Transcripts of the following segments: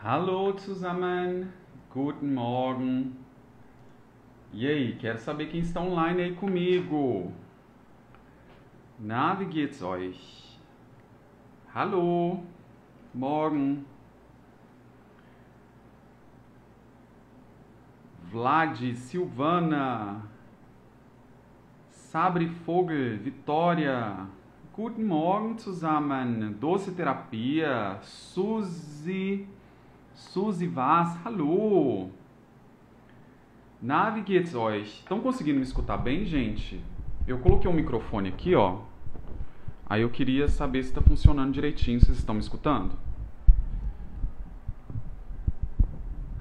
Hallo zusammen, guten Morgen. E aí, quero saber quem está online aí comigo. Na, wie geht's euch? Hallo, morgen. Vlad, Silvana, Sabri Vogel, Vitória. Guten Morgen zusammen. Doce Terapia, Suzy Vaz, hallo. Na, wie geht's euch? Estão conseguindo me escutar bem, gente? Eu coloquei um microfone aqui, ó. Aí eu queria saber se está funcionando direitinho. Vocês estão me escutando?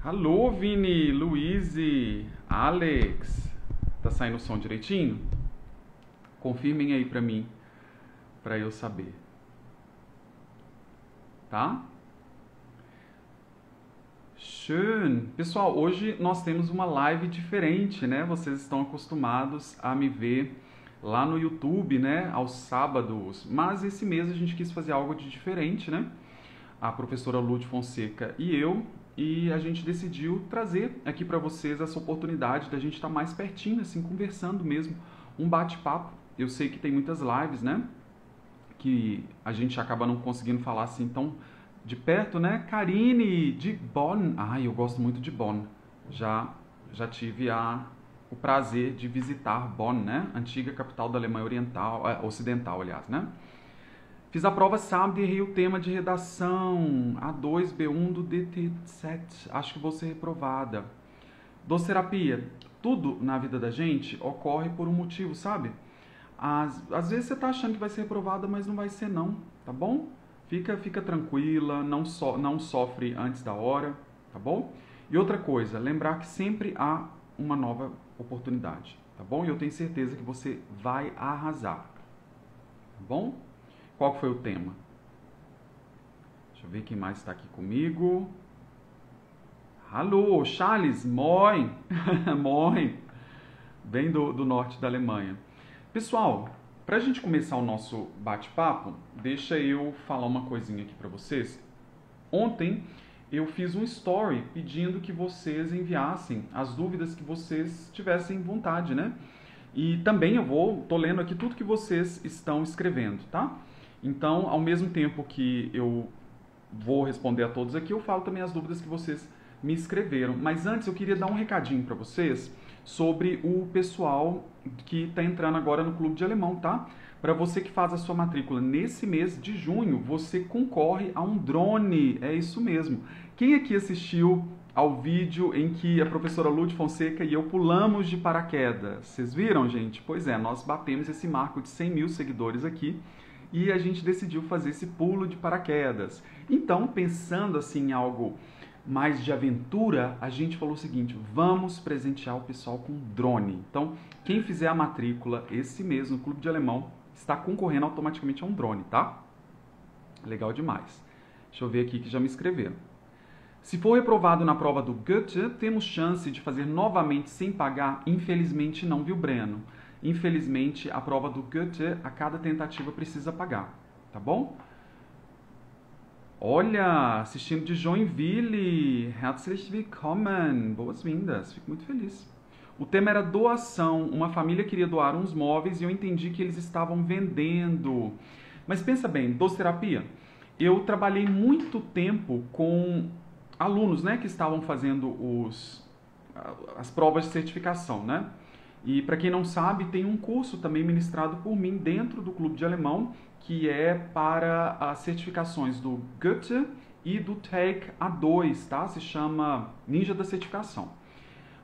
Alô, Vini, Luíse, Alex. Tá saindo o som direitinho? Confirmem aí pra mim, pra eu saber. Tá? Schön. Pessoal, hoje nós temos uma live diferente, né? Vocês estão acostumados a me ver lá no YouTube, né? Aos sábados. Mas esse mês a gente quis fazer algo de diferente, né? A professora Lud Fonseca e eu. E a gente decidiu trazer aqui para vocês essa oportunidade da gente estar mais pertinho, assim, conversando mesmo. Um bate-papo. Eu sei que tem muitas lives, né? Que a gente acaba não conseguindo falar assim tão de perto, né? Karine, de Bonn. Ai, eu gosto muito de Bonn. Já tive o prazer de visitar Bonn, né? Antiga capital da Alemanha Oriental, Ocidental, aliás, né? Fiz a prova sábado e errei o tema de redação. A2, B1 do DT7. Acho que vou ser reprovada. Doceterapia. Tudo na vida da gente ocorre por um motivo, sabe? Às vezes você tá achando que vai ser reprovada, mas não vai ser não, tá bom? Fica tranquila, não sofre antes da hora, tá bom? E outra coisa, lembrar que sempre há uma nova oportunidade, tá bom? E eu tenho certeza que você vai arrasar, tá bom? Qual foi o tema? Deixa eu ver quem mais está aqui comigo. Alô, Charles, moin! Moin! Bem do norte da Alemanha. Pessoal, para a gente começar o nosso bate-papo, deixa eu falar uma coisinha aqui para vocês. Ontem eu fiz um story pedindo que vocês enviassem as dúvidas que vocês tivessem vontade, né? E também tô lendo aqui tudo que vocês estão escrevendo, tá? Então, ao mesmo tempo que eu vou responder a todos aqui, eu falo também as dúvidas que vocês me escreveram. Mas antes eu queria dar um recadinho para vocês sobre o pessoal que está entrando agora no Clube de Alemão, tá? Para você que faz a sua matrícula nesse mês de junho, você concorre a um drone, é isso mesmo. Quem aqui assistiu ao vídeo em que a professora Lud Fonseca e eu pulamos de paraquedas? Vocês viram, gente? Pois é, nós batemos esse marco de 100 mil seguidores aqui e a gente decidiu fazer esse pulo de paraquedas. Então, pensando assim em algo mais de aventura, a gente falou o seguinte: vamos presentear o pessoal com drone. Então, quem fizer a matrícula esse mês no Clube de Alemão está concorrendo automaticamente a um drone, tá? Legal demais. Deixa eu ver aqui que já me inscreveram. Se for reprovado na prova do Goethe, temos chance de fazer novamente sem pagar? Infelizmente não, viu, Breno? Infelizmente, a prova do Goethe, a cada tentativa precisa pagar, tá bom? Olha, assistindo de Joinville, herzlich willkommen, boas-vindas, fico muito feliz. O tema era doação, uma família queria doar uns móveis e eu entendi que eles estavam vendendo. Mas pensa bem, doceterapia, eu trabalhei muito tempo com alunos, né, que estavam fazendo as provas de certificação, né? E para quem não sabe, tem um curso também ministrado por mim dentro do Clube de Alemão, que é para as certificações do Goethe e do TEC A2, tá? Se chama Ninja da Certificação.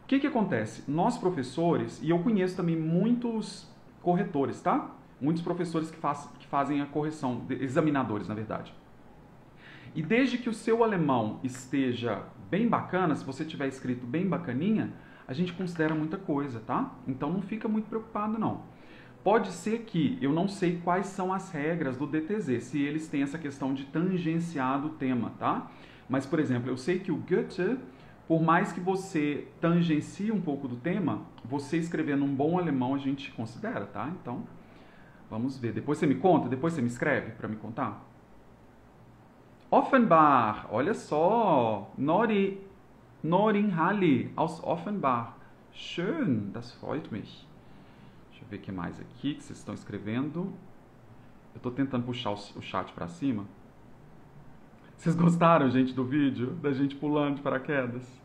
O que acontece? Nós professores, e eu conheço também muitos corretores, tá? Muitos professores que fazem a correção, examinadores, na verdade. E desde que o seu alemão esteja bem bacana, se você tiver escrito bem bacaninha, a gente considera muita coisa, tá? Então não fica muito preocupado, não. Pode ser que eu não sei quais são as regras do DTZ, se eles têm essa questão de tangenciar do tema, tá? Mas, por exemplo, eu sei que o Goethe, por mais que você tangencie um pouco do tema, você escrevendo um bom alemão a gente considera, tá? Então, vamos ver. Depois você me conta, depois você me escreve para me contar. Offenbach, olha só. Norin Halle, aus Offenbach. Schön, das freut mich. Deixa eu ver o que mais aqui que vocês estão escrevendo. Eu estou tentando puxar o chat para cima. Vocês gostaram, gente, do vídeo? Da gente pulando de paraquedas?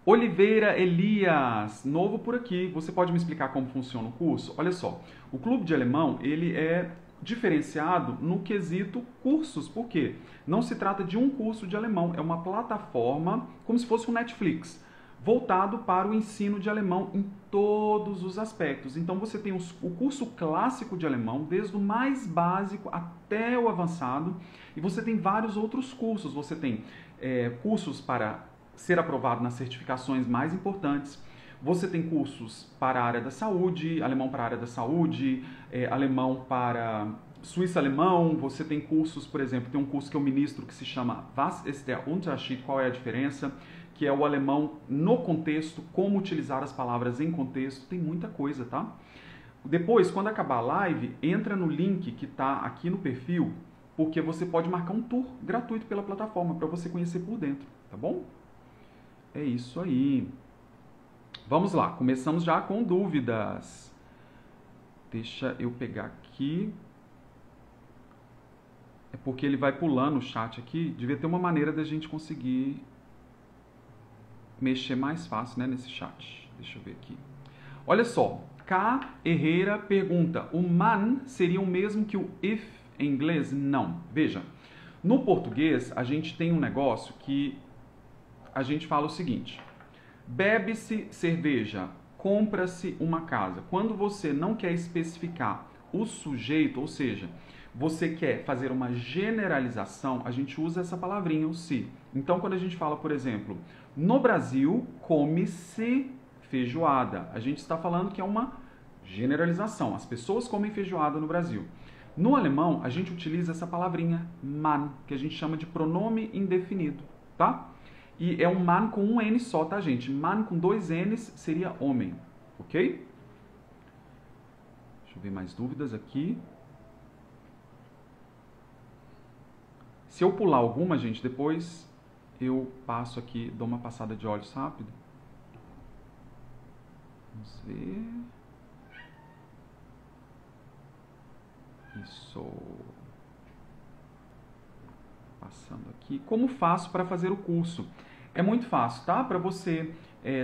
Oliveira Elias, novo por aqui. Você pode me explicar como funciona o curso? Olha só, o Clube de Alemão, ele é diferenciado no quesito cursos. Por quê? Não se trata de um curso de alemão, é uma plataforma como se fosse um Netflix, voltado para o ensino de alemão em todos os aspectos. Então você tem o curso clássico de alemão, desde o mais básico até o avançado, e você tem vários outros cursos. Você tem cursos para ser aprovado nas certificações mais importantes. Você tem cursos para a área da saúde, alemão para a área da saúde, alemão para suíço-alemão. Você tem cursos, por exemplo, tem um curso que eu ministro que se chama Was ist der Unterschied? Qual é a diferença? Que é o alemão no contexto, como utilizar as palavras em contexto. Tem muita coisa, tá? Depois, quando acabar a live, entra no link que está aqui no perfil, porque você pode marcar um tour gratuito pela plataforma para você conhecer por dentro, tá bom? É isso aí. Vamos lá, começamos já com dúvidas. Deixa eu pegar aqui. É porque ele vai pulando o chat aqui. Devia ter uma maneira da gente conseguir mexer mais fácil, né, nesse chat. Deixa eu ver aqui. Olha só, K. Herrera pergunta, o man seria o mesmo que o if em inglês? Não. Veja, no português a gente tem um negócio que a gente fala o seguinte: bebe-se cerveja, compra-se uma casa. Quando você não quer especificar o sujeito, ou seja, você quer fazer uma generalização, a gente usa essa palavrinha, o se. Então, quando a gente fala, por exemplo, no Brasil, come-se feijoada, a gente está falando que é uma generalização. As pessoas comem feijoada no Brasil. No alemão, a gente utiliza essa palavrinha man, que a gente chama de pronome indefinido, tá? E é um man com um N só, tá, gente? Man com dois N's seria homem, ok? Deixa eu ver mais dúvidas aqui. Se eu pular alguma, gente, depois eu passo aqui, dou uma passada de olhos rápido. Vamos ver. Isso. Passando aqui. Como faço para fazer o curso? É muito fácil, tá? Para você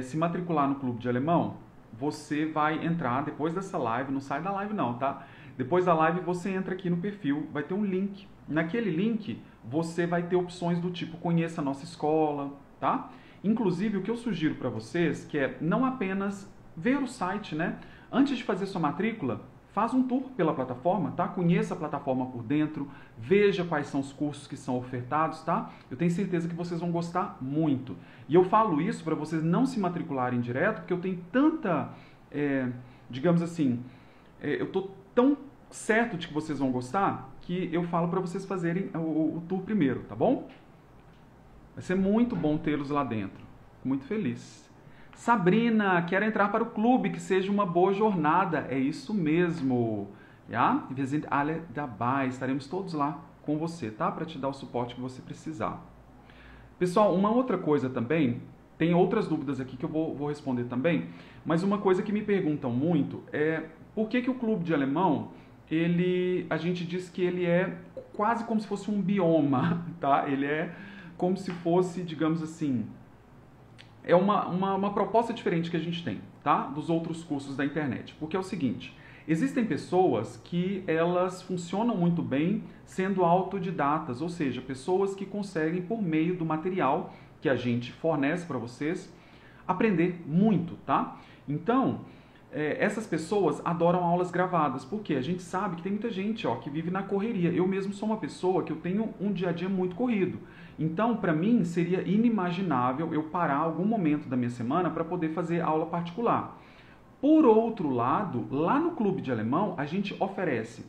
se matricular no Clube de Alemão, você vai entrar depois dessa live, não sai da live não, tá? Depois da live você entra aqui no perfil, vai ter um link. Naquele link você vai ter opções do tipo conheça a nossa escola, tá? Inclusive o que eu sugiro para vocês, que é não apenas ver o site, né? Antes de fazer sua matrícula, faz um tour pela plataforma, tá? Conheça a plataforma por dentro, veja quais são os cursos que são ofertados, tá? Eu tenho certeza que vocês vão gostar muito. E eu falo isso para vocês não se matricularem direto, porque eu tenho tanta, digamos assim, eu tô tão certo de que vocês vão gostar, que eu falo para vocês fazerem o tour primeiro, tá bom? Vai ser muito bom tê-los lá dentro. Fico muito feliz. Sabrina, quero entrar para o clube, que seja uma boa jornada. É isso mesmo. Ja? Wir sind alle dabei. Estaremos todos lá com você, tá? Para te dar o suporte que você precisar. Pessoal, uma outra coisa também, tem outras dúvidas aqui que eu vou responder também, mas uma coisa que me perguntam muito é por que o clube de alemão, a gente diz que ele é quase como se fosse um bioma, tá? Ele é como se fosse, digamos assim, é uma proposta diferente que a gente tem, tá? Dos outros cursos da internet. Porque é o seguinte, existem pessoas que elas funcionam muito bem sendo autodidatas, ou seja, pessoas que conseguem, por meio do material que a gente fornece para vocês, aprender muito, tá? Então, essas pessoas adoram aulas gravadas, porque a gente sabe que tem muita gente que vive na correria. Eu mesmo sou uma pessoa que eu tenho um dia a dia muito corrido. Então, para mim, seria inimaginável eu parar algum momento da minha semana para poder fazer aula particular. Por outro lado, lá no Clube de Alemão, a gente oferece,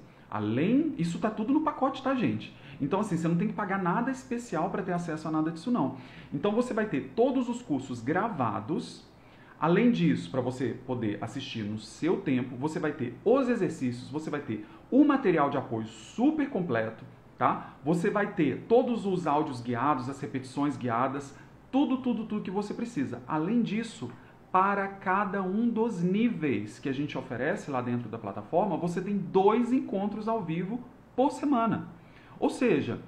isso está tudo no pacote, tá, gente? Então, assim, você não tem que pagar nada especial para ter acesso a nada disso, não. Então, você vai ter todos os cursos gravados. Além disso, para você poder assistir no seu tempo, você vai ter os exercícios, você vai ter o material de apoio super completo, tá? Você vai ter todos os áudios guiados, as repetições guiadas, tudo que você precisa. Além disso, para cada um dos níveis que a gente oferece lá dentro da plataforma, você tem 2 encontros ao vivo por semana. Ou seja,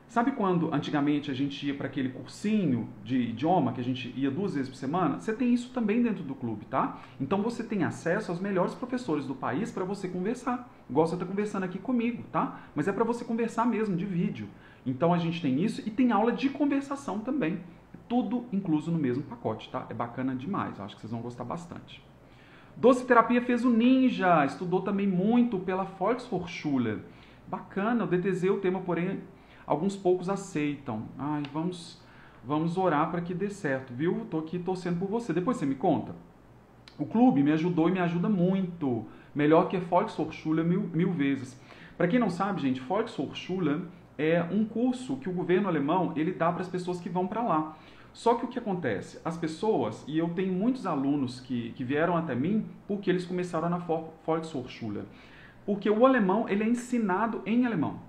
sabe quando antigamente a gente ia para aquele cursinho de idioma, que a gente ia 2 vezes por semana? Você tem isso também dentro do clube, tá? Então você tem acesso aos melhores professores do país para você conversar. Igual você está conversando aqui comigo, tá? Mas é para você conversar mesmo, de vídeo. Então a gente tem isso e tem aula de conversação também. Tudo incluso no mesmo pacote, tá? É bacana demais, eu acho que vocês vão gostar bastante. Doce Terapia fez o Ninja, estudou também muito pela Volkshochschule. Bacana, eu DTZ o tema, porém alguns poucos aceitam. Ai, vamos orar para que dê certo, viu? Tô aqui torcendo por você. Depois você me conta. O clube me ajudou e me ajuda muito. Melhor que a Volkshochschule mil vezes. Para quem não sabe, gente, Volkshochschule é um curso que o governo alemão ele dá para as pessoas que vão para lá. Só que o que acontece? As pessoas, e eu tenho muitos alunos que vieram até mim porque eles começaram na Volkshochschule. Porque o alemão ele é ensinado em alemão.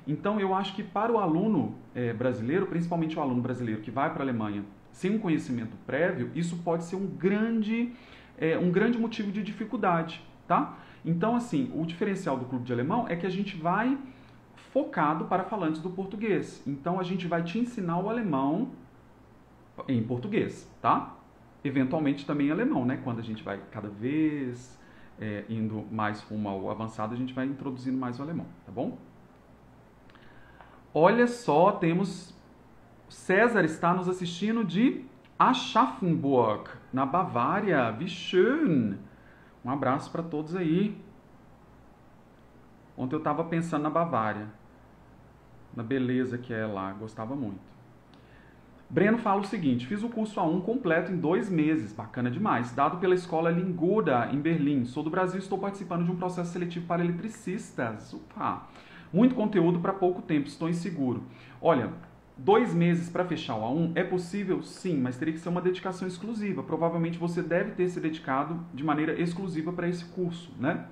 Então eu acho que para o aluno brasileiro, principalmente o aluno brasileiro que vai para a Alemanha sem um conhecimento prévio, isso pode ser um grande motivo de dificuldade, tá? Então assim, o diferencial do clube de alemão é que a gente vai focado para falantes do português. Então a gente vai te ensinar o alemão em português, tá? Eventualmente também em alemão, né? Quando a gente vai cada vez indo mais rumo ao avançado, a gente vai introduzindo mais o alemão, tá bom? Olha só, temos... César está nos assistindo de Aschaffenburg, na Bavária. Wie schön! Um abraço para todos aí. Ontem eu estava pensando na Bavária, na beleza que é lá, gostava muito. Breno fala o seguinte: fiz o curso A1 completo em 2 meses, bacana demais, dado pela escola Linguda, em Berlim. Sou do Brasil e estou participando de um processo seletivo para eletricistas. Ufa! Muito conteúdo para pouco tempo, estou inseguro. Olha, 2 meses para fechar o A1 é possível? Sim, mas teria que ser uma dedicação exclusiva. Provavelmente você deve ter se dedicado de maneira exclusiva para esse curso, né?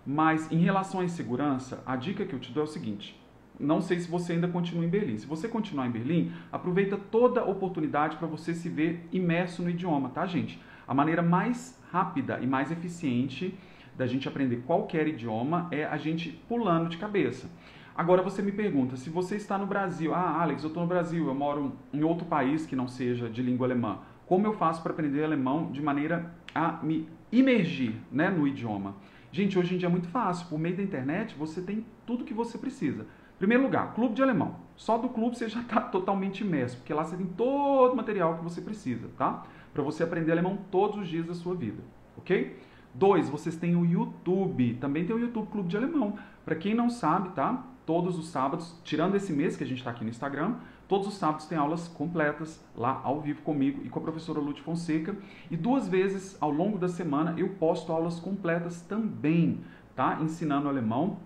Mas em relação à insegurança, a dica que eu te dou é o seguinte: não sei se você ainda continua em Berlim. Se você continuar em Berlim, aproveita toda a oportunidade para você se ver imerso no idioma, tá, gente? A maneira mais rápida e mais eficiente da gente aprender qualquer idioma é a gente pulando de cabeça. Agora você me pergunta, se você está no Brasil, Alex, eu estou no Brasil, eu moro em outro país que não seja de língua alemã, como eu faço para aprender alemão de maneira a me imergir, né, no idioma? Gente, hoje em dia é muito fácil, por meio da internet você tem tudo que você precisa. Em primeiro lugar, clube de alemão. Só do clube você já está totalmente imerso, porque lá você tem todo o material que você precisa, tá? Para você aprender alemão todos os dias da sua vida, ok? 2, vocês têm o YouTube, também tem o YouTube Clube de Alemão. Para quem não sabe, tá? Todos os sábados, tirando esse mês que a gente está aqui no Instagram, todos os sábados tem aulas completas lá ao vivo comigo e com a professora Lute Fonseca. E 2 vezes ao longo da semana eu posto aulas completas também, tá? Ensinando alemão.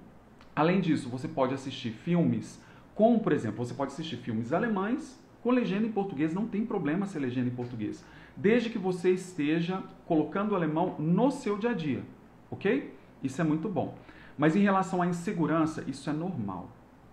Além disso, você pode assistir filmes, como por exemplo, você pode assistir filmes alemães com legenda em português, não tem problema ser legenda em português, desde que você esteja colocando o alemão no seu dia a dia, ok? Isso é muito bom. Mas em relação à insegurança, isso é normal,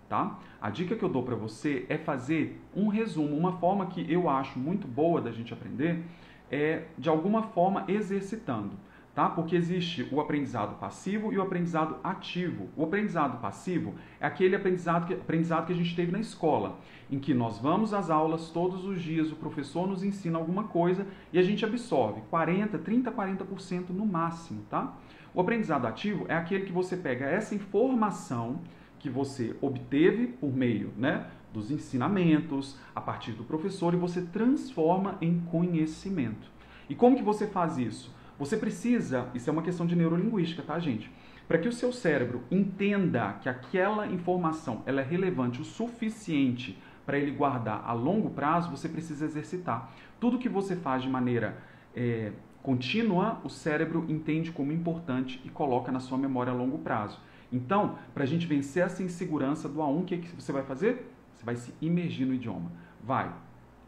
tá? A dica que eu dou para você é fazer um resumo. Uma forma que eu acho muito boa da gente aprender é, de alguma forma, exercitando, tá? Porque existe o aprendizado passivo e o aprendizado ativo. O aprendizado passivo é aquele aprendizado que a gente teve na escola, em que nós vamos às aulas todos os dias, o professor nos ensina alguma coisa e a gente absorve 40% no máximo, tá? O aprendizado ativo é aquele que você pega essa informação que você obteve por meio, né, dos ensinamentos, a partir do professor, e você transforma em conhecimento. E como que você faz isso? Você precisa, isso é uma questão de neurolinguística, tá, gente? Para que o seu cérebro entenda que aquela informação ela é relevante o suficiente para ele guardar a longo prazo, você precisa exercitar. Tudo que você faz de maneira contínua, o cérebro entende como importante e coloca na sua memória a longo prazo. Então, para a gente vencer essa insegurança do A1, o que você vai fazer? Você vai se imergir no idioma. Vai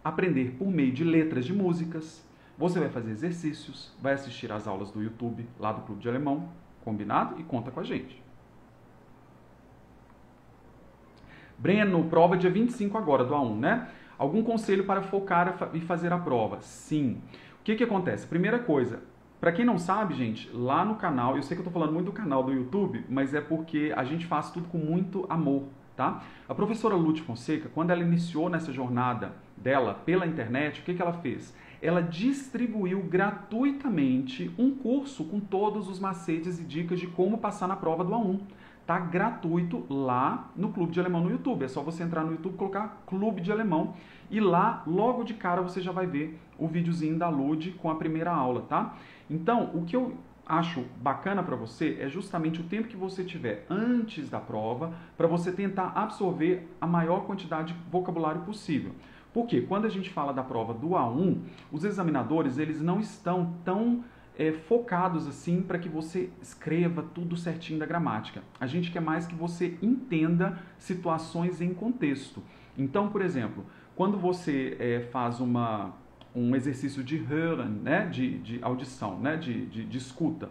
aprender por meio de letras de músicas, você vai fazer exercícios, vai assistir às aulas do YouTube, lá do Clube de Alemão, combinado? E conta com a gente. Breno, prova dia 25 agora, do A1, né? Algum conselho para focar e fazer a prova? Sim. O que acontece? Primeira coisa, para quem não sabe, gente, lá no canal, eu sei que eu tô falando muito do canal do YouTube, mas é porque a gente faz tudo com muito amor, tá? A professora Lúcia Fonseca, quando ela iniciou nessa jornada dela pela internet, o que ela fez? Ela distribuiu gratuitamente um curso com todos os macetes e dicas de como passar na prova do A1. Tá gratuito lá no Clube de Alemão no YouTube. É só você entrar no YouTube e colocar Clube de Alemão e lá, logo de cara, você já vai ver o videozinho da Lud com a primeira aula, tá? Então, o que eu acho bacana para você é justamente o tempo que você tiver antes da prova para você tentar absorver a maior quantidade de vocabulário possível. Porque quando a gente fala da prova do A1, os examinadores eles não estão tão focados assim para que você escreva tudo certinho da gramática. A gente quer mais que você entenda situações em contexto. Então, por exemplo, quando você faz um exercício de hören, né, de audição, né, de escuta,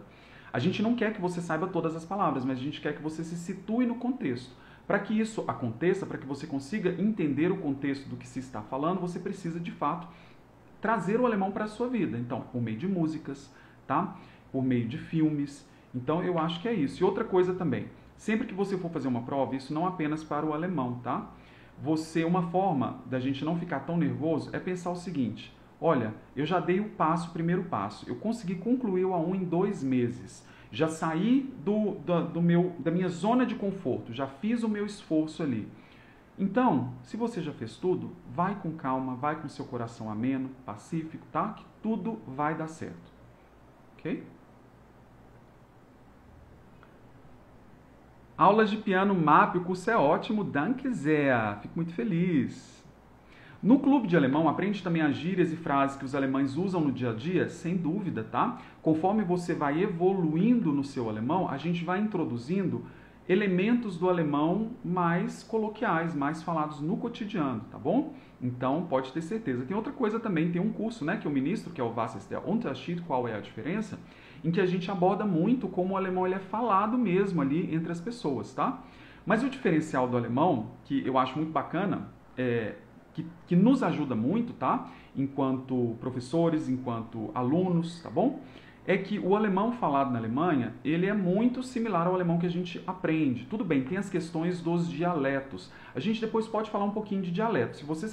a gente não quer que você saiba todas as palavras, mas a gente quer que você se situe no contexto. Para que isso aconteça, para que você consiga entender o contexto do que se está falando, você precisa, de fato, trazer o alemão para a sua vida. Então, por meio de músicas, tá? Por meio de filmes. Então, eu acho que é isso. E outra coisa também, sempre que você for fazer uma prova, isso não apenas para o alemão, tá? Uma forma da gente não ficar tão nervoso é pensar o seguinte: olha, eu já dei o primeiro passo, eu consegui concluir o A1 em 2 meses, já saí da minha zona de conforto, já fiz o meu esforço ali. Então, se você já fez tudo, vai com calma, vai com seu coração ameno, pacífico, tá? Que tudo vai dar certo. Ok? Aulas de piano MAP, o curso é ótimo, danke sehr. Fico muito feliz. No clube de alemão, aprende também as gírias e frases que os alemães usam no dia a dia? Sem dúvida, tá? Conforme você vai evoluindo no seu alemão, a gente vai introduzindo elementos do alemão mais coloquiais, mais falados no cotidiano, tá bom? Então, pode ter certeza. Tem outra coisa também, tem um curso, né, que eu ministro, que é o Was ist der Unterschied, qual é a diferença, em que a gente aborda muito como o alemão ele é falado mesmo ali entre as pessoas, tá? Mas o diferencial do alemão, que eu acho muito bacana, que nos ajuda muito, tá? Enquanto professores, enquanto alunos, tá bom? É que o alemão falado na Alemanha, ele é muito similar ao alemão que a gente aprende. Tudo bem, tem as questões dos dialetos. A gente depois pode falar um pouquinho de dialetos. Se vocês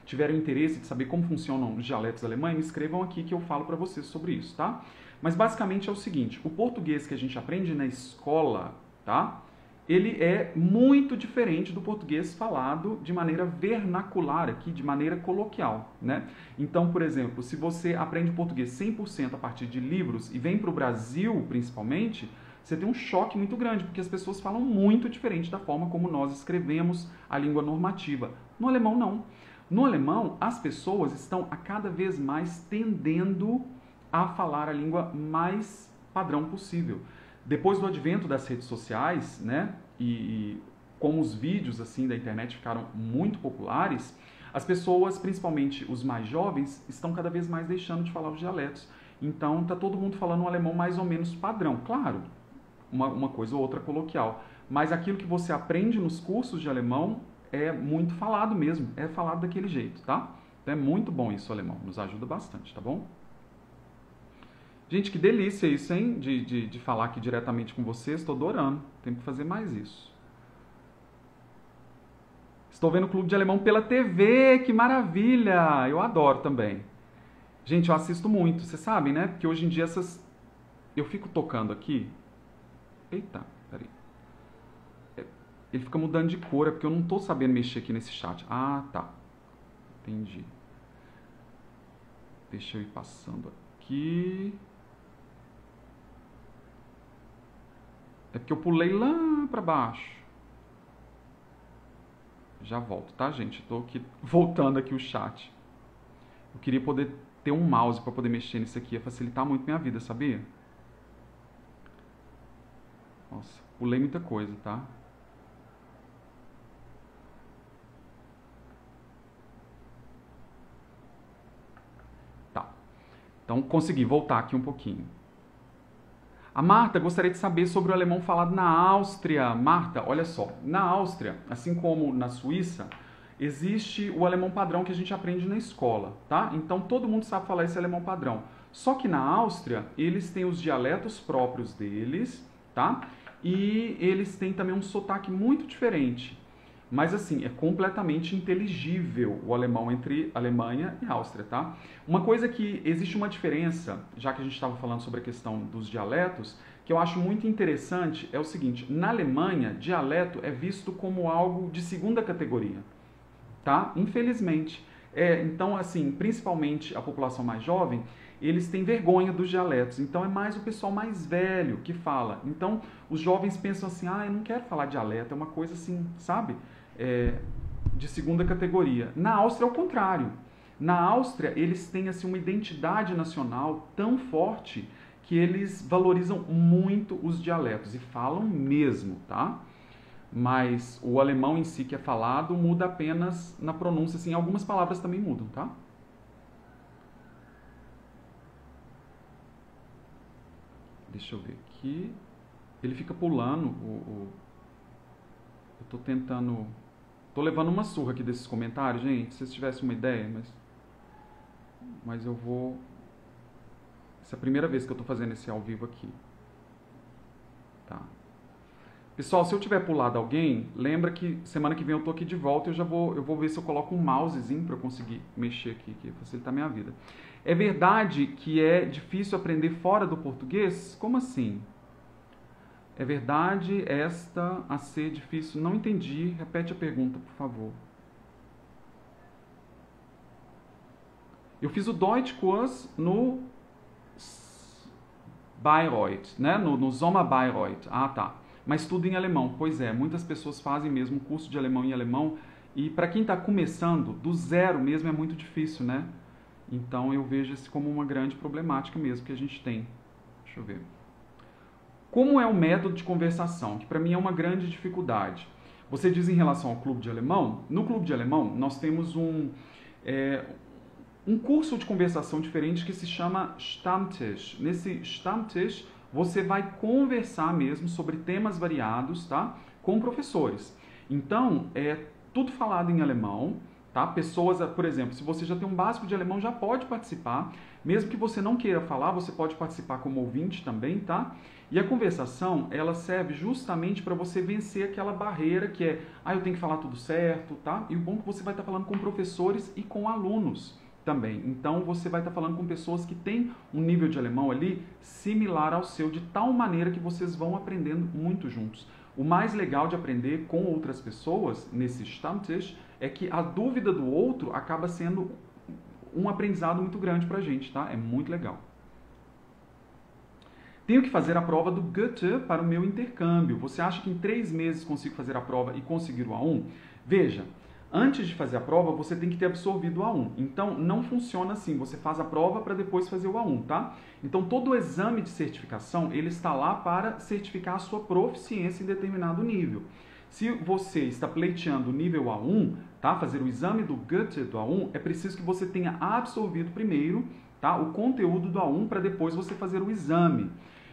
tiverem interesse de saber como funcionam os dialetos alemães, me escrevam aqui que eu falo para vocês sobre isso, tá? Mas basicamente é o seguinte, o português que a gente aprende na escola, tá? Ele é muito diferente do português falado de maneira vernacular aqui, de maneira coloquial, né? Então, por exemplo, se você aprende português 100% a partir de livros e vem para o Brasil, principalmente, você tem um choque muito grande, porque as pessoas falam muito diferente da forma como nós escrevemos a língua normativa. No alemão, não. No alemão, as pessoas estão a cada vez mais tendendo a falar a língua mais padrão possível. Depois do advento das redes sociais, né, e como os vídeos assim da internet ficaram muito populares, as pessoas, principalmente os mais jovens, estão cada vez mais deixando de falar os dialetos. Então, tá todo mundo falando um alemão mais ou menos padrão. Claro, uma coisa ou outra coloquial. Mas aquilo que você aprende nos cursos de alemão é muito falado mesmo. É falado daquele jeito, tá? Então, é muito bom isso, o alemão. Nos ajuda bastante, tá bom? Gente, que delícia isso, hein? De falar aqui diretamente com vocês. Estou adorando. Tem que fazer mais isso. Estou vendo o Clube de Alemão pela TV. Que maravilha! Eu adoro também. Gente, eu assisto muito. Vocês sabem, né? Porque hoje em dia eu fico tocando aqui. Eita, peraí. Ele fica mudando de cor. É porque eu não estou sabendo mexer aqui nesse chat. Ah, tá. Entendi. Deixa eu ir passando aqui. É porque eu pulei lá pra baixo. Já volto, tá, gente? Tô aqui, voltando aqui o chat. Eu queria poder ter um mouse para poder mexer nisso aqui. Ia facilitar muito minha vida, sabia? Nossa, pulei muita coisa, tá? Tá. Então, consegui voltar aqui um pouquinho. A Marta gostaria de saber sobre o alemão falado na Áustria. Marta, olha só, na Áustria, assim como na Suíça, existe o alemão padrão que a gente aprende na escola, tá? Então todo mundo sabe falar esse alemão padrão. Só que na Áustria, eles têm os dialetos próprios deles, tá? E eles têm também um sotaque muito diferente. Mas assim, é completamente inteligível o alemão entre Alemanha e Áustria, tá? Uma coisa que existe uma diferença, já que a gente estava falando sobre a questão dos dialetos, que eu acho muito interessante é o seguinte: na Alemanha, dialeto é visto como algo de segunda categoria, tá? Infelizmente. Então, assim, principalmente a população mais jovem, eles têm vergonha dos dialetos. Então, é mais o pessoal mais velho que fala. Então, os jovens pensam assim, eu não quero falar dialeto, é uma coisa assim, sabe? De segunda categoria. Na Áustria é o contrário. Na Áustria, eles têm assim, uma identidade nacional tão forte que eles valorizam muito os dialetos e falam mesmo, tá? Mas o alemão em si que é falado muda apenas na pronúncia, assim, algumas palavras também mudam, tá? Deixa eu ver aqui. Ele fica pulando. Eu tô tentando... Tô levando uma surra aqui desses comentários, gente. Se vocês tivessem uma ideia, mas eu vou... Essa é a primeira vez que eu tô fazendo esse ao vivo aqui. Tá. Pessoal, se eu tiver pulado alguém, lembra que semana que vem eu tô aqui de volta e eu vou ver se eu coloco um mousezinho para eu conseguir mexer aqui, que facilitar a minha vida. É verdade que é difícil aprender fora do português? Como assim? É verdade esta a ser difícil? Não entendi. Repete a pergunta, por favor. Eu fiz o Deutschkurs no Bayreuth, né? No Sommer Bayreuth. Ah, tá. Mas tudo em alemão. Pois é, muitas pessoas fazem mesmo um curso de alemão em alemão. E para quem está começando, do zero mesmo é muito difícil, né? Então eu vejo isso como uma grande problemática mesmo que a gente tem. Deixa eu ver. Como é o método de conversação? Que para mim é uma grande dificuldade. Você diz em relação ao clube de alemão? No clube de alemão nós temos um curso de conversação diferente que se chama Stammtisch. Nesse Stammtisch você vai conversar mesmo sobre temas variados, tá? Com professores. Então, é tudo falado em alemão, tá? Pessoas, por exemplo, se você já tem um básico de alemão, já pode participar. Mesmo que você não queira falar, você pode participar como ouvinte também, tá? E a conversação, ela serve justamente para você vencer aquela barreira que é, eu tenho que falar tudo certo, tá? E o bom é que você vai estar falando com professores e com alunos também. Então, você vai estar falando com pessoas que têm um nível de alemão ali similar ao seu, de tal maneira que vocês vão aprendendo muito juntos. O mais legal de aprender com outras pessoas, nesse Stammtisch, é que a dúvida do outro acaba sendo um aprendizado muito grande pra gente, tá? É muito legal. Tenho que fazer a prova do Goethe para o meu intercâmbio. Você acha que em 3 meses consigo fazer a prova e conseguir o A1? Veja, antes de fazer a prova, você tem que ter absorvido o A1. Então, não funciona assim. Você faz a prova para depois fazer o A1, tá? Então, todo o exame de certificação, ele está lá para certificar a sua proficiência em determinado nível. Se você está pleiteando o nível A1, tá? Fazer o exame do Goethe do A1, é preciso que você tenha absorvido primeiro, tá? O conteúdo do A1 para depois você fazer o exame.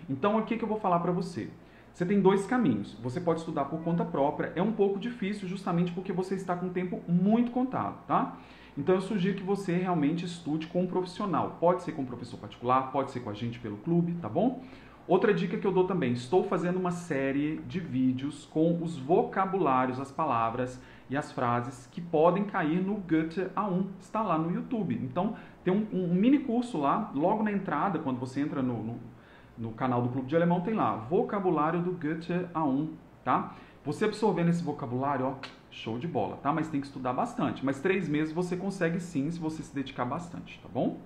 Então, o que eu vou falar para você? Você tem 2 caminhos. Você pode estudar por conta própria. É um pouco difícil justamente porque você está com o tempo muito contado, tá? Então eu sugiro que você realmente estude com um profissional. Pode ser com um professor particular, pode ser com a gente pelo clube, tá bom? Outra dica que eu dou também, estou fazendo uma série de vídeos com os vocabulários, as palavras e as frases que podem cair no Goethe A1. Está lá no YouTube. Então tem um mini curso lá, logo na entrada, quando você entra no canal do Clube de Alemão, tem lá, vocabulário do Goethe A1, tá? Você absorvendo esse vocabulário, ó, show de bola, tá? Mas tem que estudar bastante. Mas 3 meses você consegue sim, se você se dedicar bastante, tá bom?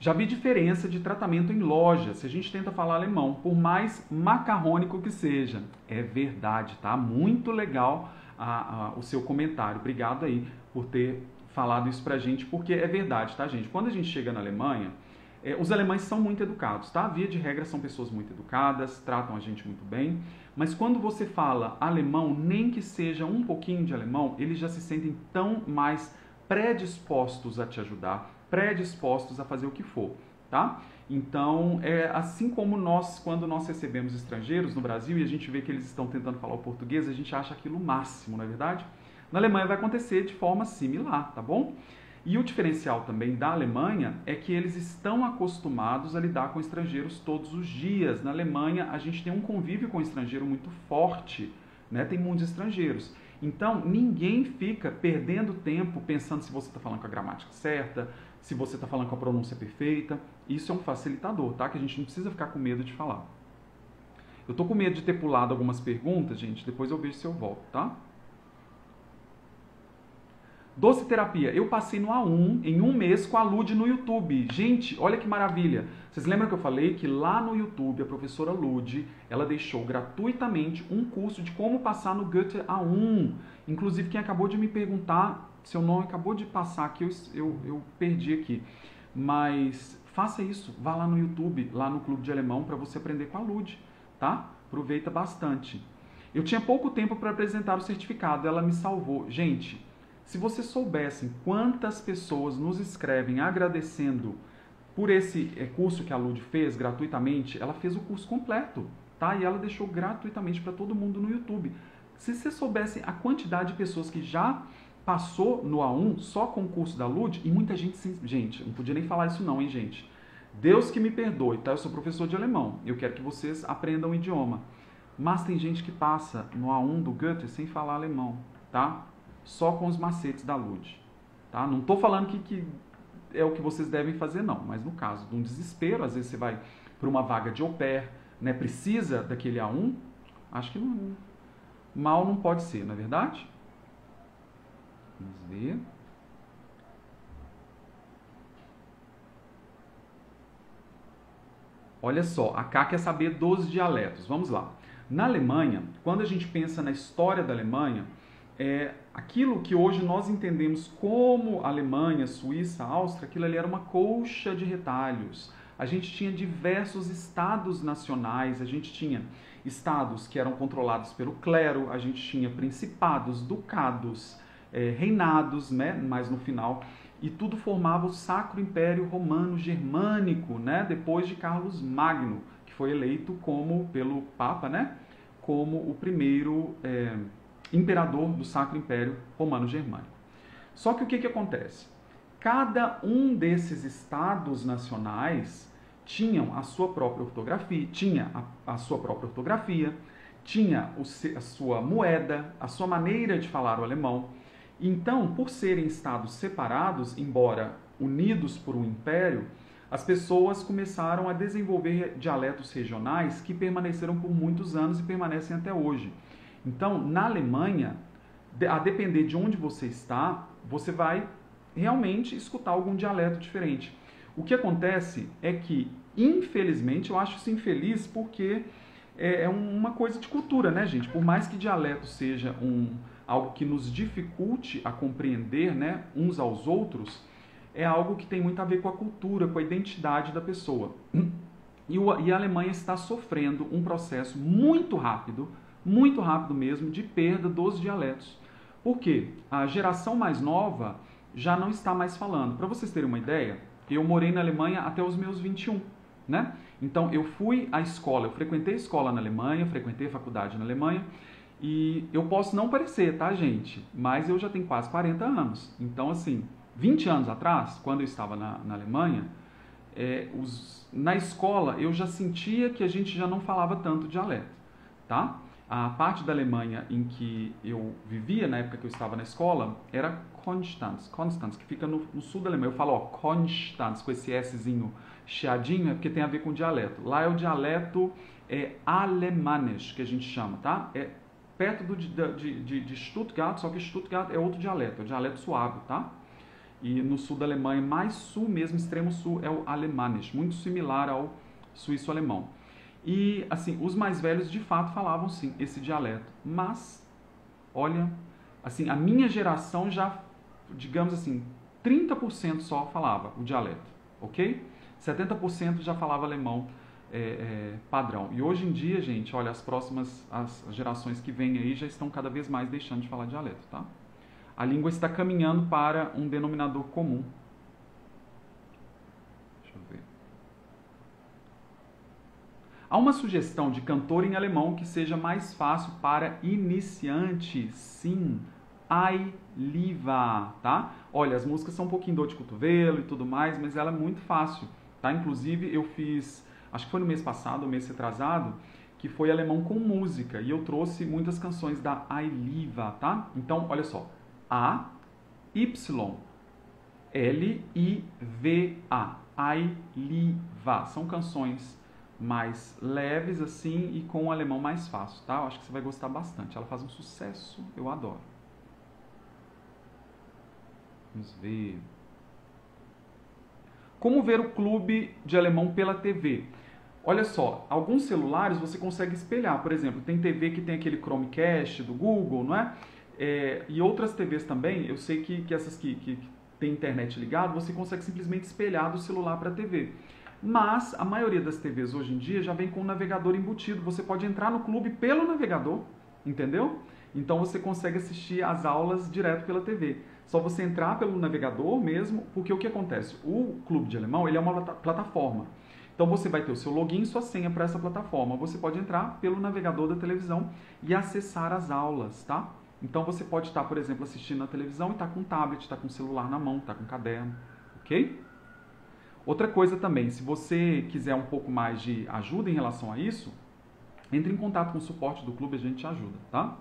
Já vi diferença de tratamento em loja, se a gente tenta falar alemão, por mais macarrônico que seja. É verdade, tá? Muito legal o seu comentário. Obrigado aí por ter falado isso pra gente, porque é verdade, tá, gente? Quando a gente chega na Alemanha, os alemães são muito educados, tá? Via de regra, são pessoas muito educadas, tratam a gente muito bem, mas quando você fala alemão, nem que seja um pouquinho de alemão, eles já se sentem tão mais predispostos a te ajudar, predispostos a fazer o que for, tá? Então, assim como quando nós recebemos estrangeiros no Brasil e a gente vê que eles estão tentando falar o português, a gente acha aquilo o máximo, não é verdade? Na Alemanha vai acontecer de forma similar, tá bom? E o diferencial também da Alemanha é que eles estão acostumados a lidar com estrangeiros todos os dias. Na Alemanha, a gente tem um convívio com o estrangeiro muito forte, né? Tem muitos estrangeiros. Então, ninguém fica perdendo tempo pensando se você está falando com a gramática certa, se você está falando com a pronúncia perfeita. Isso é um facilitador, tá? Que a gente não precisa ficar com medo de falar. Eu tô com medo de ter pulado algumas perguntas, gente. Depois eu vejo se eu volto, tá? Doce terapia. Eu passei no A1 em um mês com a Lud no YouTube. Gente, olha que maravilha. Vocês lembram que eu falei que lá no YouTube a professora Lud, ela deixou gratuitamente um curso de como passar no Goethe A1. Inclusive, quem acabou de me perguntar, seu nome acabou de passar aqui, eu perdi aqui. Mas faça isso. Vá lá no YouTube, lá no Clube de Alemão, para você aprender com a Lud, tá? Aproveita bastante. Eu tinha pouco tempo para apresentar o certificado, ela me salvou. Gente, se vocês soubessem quantas pessoas nos escrevem agradecendo por esse curso que a Lud fez gratuitamente, ela fez o curso completo, tá? E ela deixou gratuitamente para todo mundo no YouTube. Se vocês soubessem a quantidade de pessoas que já passou no A1 só com o curso da Lud, e muita gente, gente, não podia nem falar isso não, hein, gente? Deus que me perdoe, tá? Eu sou professor de alemão, eu quero que vocês aprendam o idioma. Mas tem gente que passa no A1 do Goethe sem falar alemão, tá? Só com os macetes da Lud, tá? Não estou falando que é o que vocês devem fazer, não. Mas no caso de um desespero, às vezes você vai para uma vaga de au pair, né? Precisa daquele A1, acho que não, mal não pode ser, não é verdade? Vamos ver. Olha só, a Ká quer saber dos dialetos. Vamos lá. Na Alemanha, quando a gente pensa na história da Alemanha, aquilo que hoje nós entendemos como Alemanha, Suíça, Áustria, aquilo ali era uma colcha de retalhos. A gente tinha diversos estados nacionais, a gente tinha estados que eram controlados pelo clero, a gente tinha principados, ducados, reinados, né, mais no final, e tudo formava o Sacro Império Romano Germânico, né, depois de Carlos Magno, que foi eleito pelo Papa, né, como o primeiro imperador do Sacro Império Romano Germânico. Só que o que acontece? Cada um desses estados nacionais tinham a sua própria ortografia, tinha a sua própria ortografia, tinha a sua moeda, a sua maneira de falar o alemão. Então, por serem estados separados, embora unidos por um império, as pessoas começaram a desenvolver dialetos regionais que permaneceram por muitos anos e permanecem até hoje. Então, na Alemanha, a depender de onde você está, você vai realmente escutar algum dialeto diferente. O que acontece é que, infelizmente, eu acho isso infeliz porque é uma coisa de cultura, né, gente? Por mais que dialeto seja algo que nos dificulte a compreender, né, uns aos outros, é algo que tem muito a ver com a cultura, com a identidade da pessoa. E a Alemanha está sofrendo um processo muito rápido mesmo, de perda dos dialetos. Por quê? A geração mais nova já não está mais falando. Para vocês terem uma ideia, eu morei na Alemanha até os meus 21, né? Então, eu fui à escola, eu frequentei a escola na Alemanha, frequentei a faculdade na Alemanha, e eu posso não parecer, tá, gente? Mas eu já tenho quase 40 anos. Então, assim, 20 anos atrás, quando eu estava na Alemanha, na escola eu já sentia que a gente já não falava tanto dialeto, tá? A parte da Alemanha em que eu vivia, na época que eu estava na escola, era Konstanz, que fica no sul da Alemanha. Eu falo, Konstanz, com esse Szinho chiadinho, é porque tem a ver com dialeto. Lá é o dialeto alemanisch, que a gente chama, tá? É perto de Stuttgart, só que Stuttgart é outro dialeto, é o dialeto suave, tá? E no sul da Alemanha, mais sul mesmo, extremo sul, é o alemanisch, muito similar ao suíço-alemão. E, assim, os mais velhos, de fato, falavam, sim, esse dialeto. Mas, olha, assim, a minha geração já, digamos assim, 30% só falava o dialeto, ok? 70% já falava alemão padrão. E hoje em dia, gente, olha, as gerações que vêm aí já estão cada vez mais deixando de falar dialeto, tá? A língua está caminhando para um denominador comum. Há uma sugestão de cantor em alemão que seja mais fácil para iniciante? Sim, I Liva, tá? Olha, as músicas são um pouquinho dor de cotovelo e tudo mais, mas ela é muito fácil, tá? Inclusive eu fiz, acho que foi no mês passado, mês retrasado, que foi alemão com música, e eu trouxe muitas canções da I Liva, tá? Então, olha só, A, Y, L-I-V-A, I Liva, são canções mais leves assim e com o alemão mais fácil, tá? Eu acho que você vai gostar bastante. Ela faz um sucesso, eu adoro. Vamos ver. Como ver o clube de alemão pela TV? Olha só, alguns celulares você consegue espelhar. Por exemplo, tem TV que tem aquele Chromecast do Google, não é? E outras TVs também, eu sei que essas que tem internet ligada, você consegue simplesmente espelhar do celular para a TV. Mas a maioria das TVs hoje em dia já vem com o navegador embutido. Você pode entrar no clube pelo navegador, entendeu? Então você consegue assistir as aulas direto pela TV. Só você entrar pelo navegador mesmo, porque o que acontece? O clube de alemão ele é uma plataforma. Então você vai ter o seu login e sua senha para essa plataforma. Você pode entrar pelo navegador da televisão e acessar as aulas, tá? Então você pode estar, por exemplo, assistindo na televisão e estar com um tablet, estar com o celular na mão, estar com um caderno, ok? Outra coisa também, se você quiser um pouco mais de ajuda em relação a isso, entre em contato com o suporte do clube, a gente te ajuda, tá?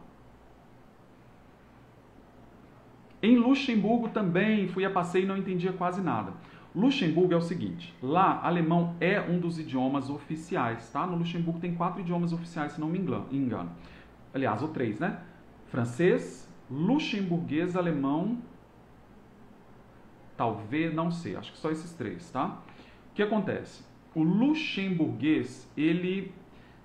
Em Luxemburgo também fui a passeio e não entendia quase nada. Luxemburgo é o seguinte, lá alemão é um dos idiomas oficiais, tá? No Luxemburgo tem 4 idiomas oficiais, se não me engano. Aliás, ou 3, né? Francês, luxemburguês, alemão, talvez, não sei, acho que só esses 3, tá? O que acontece? O luxemburguês, ele,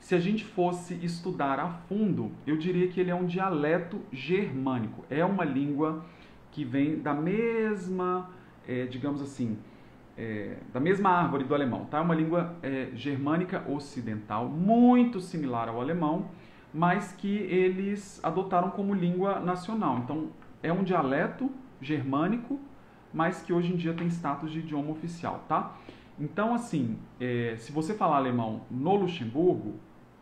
se a gente fosse estudar a fundo, eu diria que ele é um dialeto germânico. É uma língua que vem da mesma, digamos assim, da mesma árvore do alemão, tá? É uma língua germânica ocidental, muito similar ao alemão, mas que eles adotaram como língua nacional. Então, é um dialeto germânico, mas que hoje em dia tem status de idioma oficial, tá? Então, assim, se você falar alemão no Luxemburgo,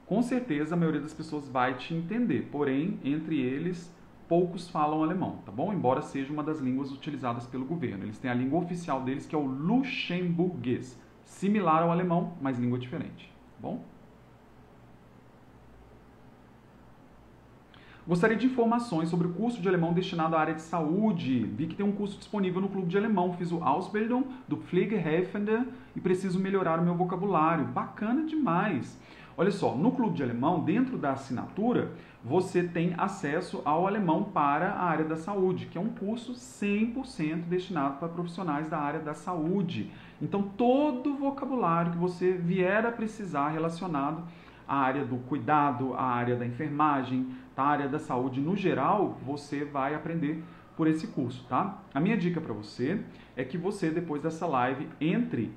com certeza a maioria das pessoas vai te entender. Porém, entre eles, poucos falam alemão, tá bom? Embora seja uma das línguas utilizadas pelo governo. Eles têm a língua oficial deles, que é o luxemburguês. Similar ao alemão, mas língua diferente, tá bom? Gostaria de informações sobre o curso de alemão destinado à área de saúde. Vi que tem um curso disponível no clube de alemão. Fiz o Ausbildung do Pflegehelfende e preciso melhorar o meu vocabulário. Bacana demais! Olha só, no clube de alemão, dentro da assinatura, você tem acesso ao alemão para a área da saúde, que é um curso 100% destinado para profissionais da área da saúde. Então, todo o vocabulário que você vier a precisar relacionado à área do cuidado, à área da enfermagem, a área da saúde no geral, você vai aprender por esse curso, tá? A minha dica para você é que você, depois dessa live, entre